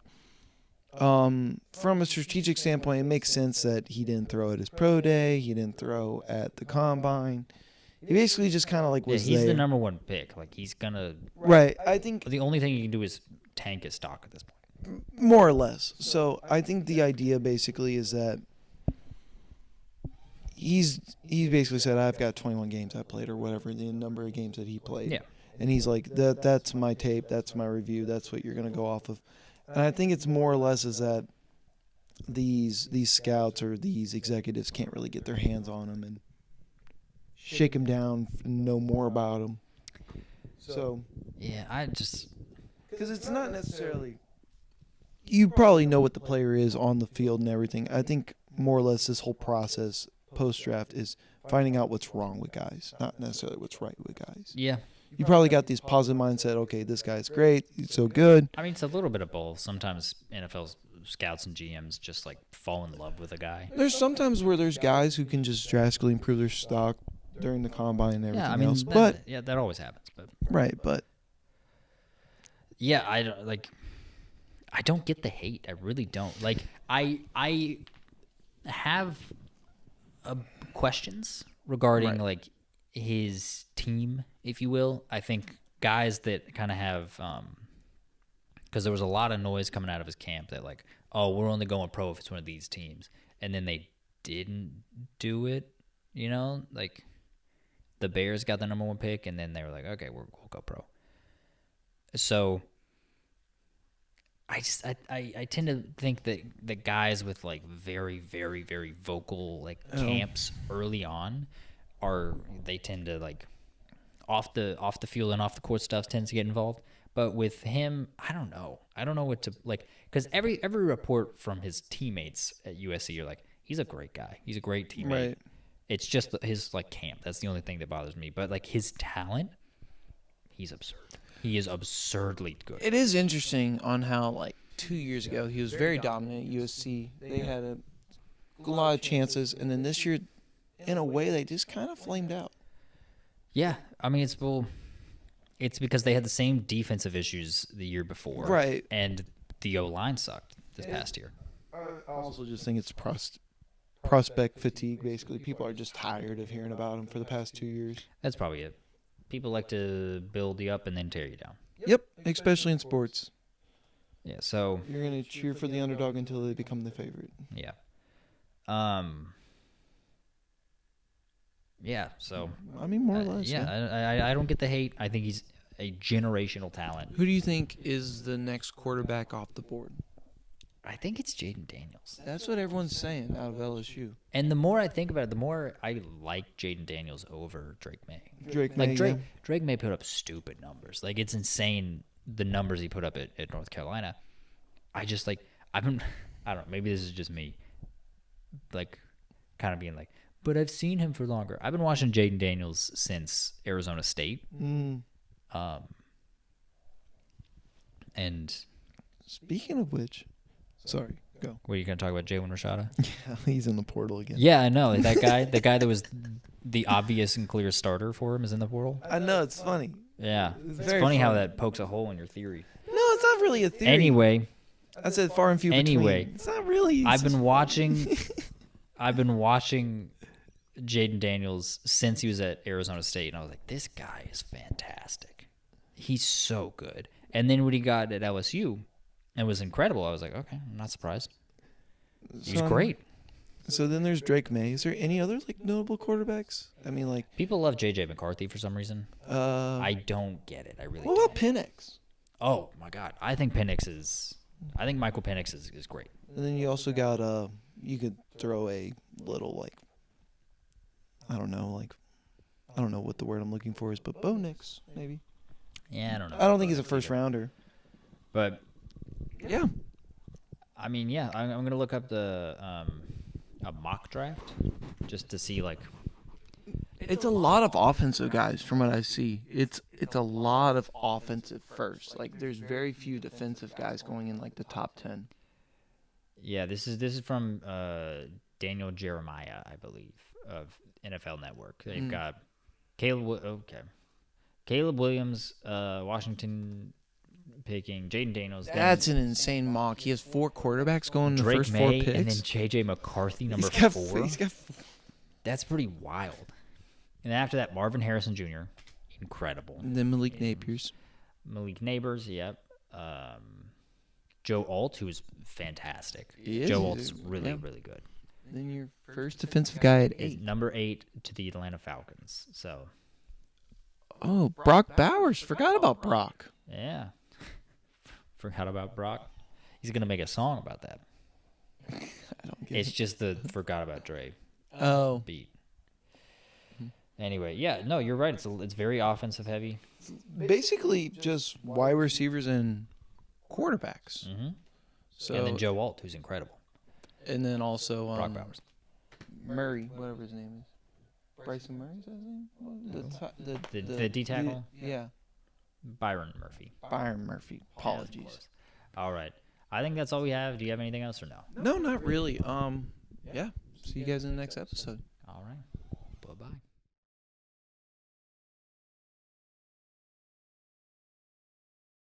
from a strategic standpoint, it makes sense that he didn't throw at his pro day, he didn't throw at the combine. He basically just kind of like
Yeah,
was
he's
there.
the number 1 pick. Like, he's going to...
Right, I think
The only thing he can do is tank his stock at this point.
more or less. So I think the idea basically is that he basically said, I've got 21 games I played or whatever, the number of games that he played.
Yeah.
And he's like, that's my tape, that's my review, that's what you're going to go off of. And I think it's more or less is that these scouts or these executives can't really get their hands on him and shake him down and know more about him. So,
Yeah, I just...
because it's not necessarily, you probably know what the player is on the field and everything. I think more or less this whole process post-draft is finding out what's wrong with guys, not necessarily what's right with guys.
Yeah.
You probably got this positive mindset, okay, this guy's great, he's so good.
I mean, it's a little bit of both. Sometimes NFL scouts and GMs just, like, fall in love with a guy.
There's sometimes where there's guys who can just drastically improve their stock during the combine and everything
Yeah, I mean,
else. But
that always happens. But
right, but
yeah, I don't get the hate. I really don't. Like, I have questions regarding
Right.
like his team, if you will. I think guys that kind of have because there was a lot of noise coming out of his camp that like, oh, we're only going pro if it's one of these teams, and then they didn't do it. Like the Bears got the number 1 pick, and then they were like, okay, we'll go pro. So I tend to think that guys with like very, very, very vocal like camps early on they tend to like off the field and off the court stuff tends to get involved. But with him, I don't know what to like, because every report from his teammates at USC are like, he's a great guy, he's a great teammate.
Right.
It's just his like camp. That's the only thing that bothers me. But like his talent, he's absurd. He is absurdly good.
It is interesting on how, like, 2 years ago, he was very dominant at USC.
they had a lot of chances, and then this year, in a way, they just kind of flamed out.
Yeah, I mean it's because they had the same defensive issues the year before,
Right.
And the O-line sucked this past year.
I also just think it's prospect fatigue, basically. People are just tired of hearing about him for the past 2 years.
That's probably it. People like to build you up and then tear you down.
Yep, especially in sports.
Yeah. So
You're gonna cheer for the underdog until they become the favorite.
yeah. Yeah. So
I mean, more or less.
yeah. I don't get the hate. I think he's a generational talent.
Who do you think is the next quarterback off the board?
I think it's Jaden Daniels.
That's what everyone's saying out of LSU.
And the more I think about it, the more I like Jaden Daniels over Drake May.
Drake May.
Drake May put up stupid numbers. Like, it's insane the numbers he put up at North Carolina. I just, like, I don't know, maybe this is just me, like, kind of being like, but I've seen him for longer. I've been watching Jaden Daniels since Arizona State. And
Speaking of which, sorry, go.
what are you going to talk about, Jalen Rashada?
Yeah, he's in the portal again.
Yeah, I know. That guy, the guy that was the obvious and clear starter for him is in the portal.
I know, it's funny.
Yeah.
It's
It's
very
funny how
funny.
that pokes a hole in your theory.
No, it's not really a theory.
Anyway,
I said far and few
Anyway.
between. It's not really.
I've been watching Jaden Daniels since he was at Arizona State, and I was like, this guy is fantastic. He's so good. And then when he got at LSU and was incredible, I was like, okay, I'm not surprised. He's great.
So then there's Drake May. Is there any other like notable quarterbacks? I mean, like
People love J.J. McCarthy for some reason. I don't get it. I really
what
don't.
about Penix?
Oh, my God. I think Michael Penix is great.
And then you also got you could throw a little like I don't know what the word I'm looking for is, but Bo Nix maybe.
Yeah, I don't know.
I don't think he's a first rounder.
But,
Yeah.
I mean, yeah, I'm going to look up a mock draft just to see, like,
It's a lot of offensive guys from what I see. It's a lot of offensive first. Like there's very few defensive guys going in like the top 10.
yeah, this is from Daniel Jeremiah, I believe, of NFL Network. They've got Caleb Williams, Washington picking, Jaden Daniels. then
That's an insane mock. He has 4 quarterbacks going in the
Drake
first
May,
4
and then
picks.
J.J. McCarthy, number
He's got
4.
he's got
That's pretty wild. And then after that, Marvin Harrison Jr., incredible.
And then Malik Napier's.
Malik Neighbors, yep. Joe Alt, who's fantastic.
He is.
Joe
He's
Alt's really,
yeah.
really good.
Then your first defensive guy at
Is
8.
number 8 to the Atlanta Falcons. So,
Oh, Brock Bowers. Forgot about Brock.
yeah. Forgot about Brock. He's going to make a song about that.
I don't get
It's just the forgot about Dre
Oh.
beat. Anyway, yeah, no, you're right. It's very offensive heavy.
basically just
Wide receivers and quarterbacks.
Hmm
So
and then Joe Alt, who's incredible.
and then also
Brock Bowers.
Murray, whatever his name is. Bryson Murray, is that his name?
The D tackle?
Yeah.
Byron Murphy.
Byron Murphy.
Yeah, of
Apologies.
course. All right. I think that's all we have. Do you have anything else or no?
No, not really. Yeah. See you guys in the next episode.
All right. Bye-bye.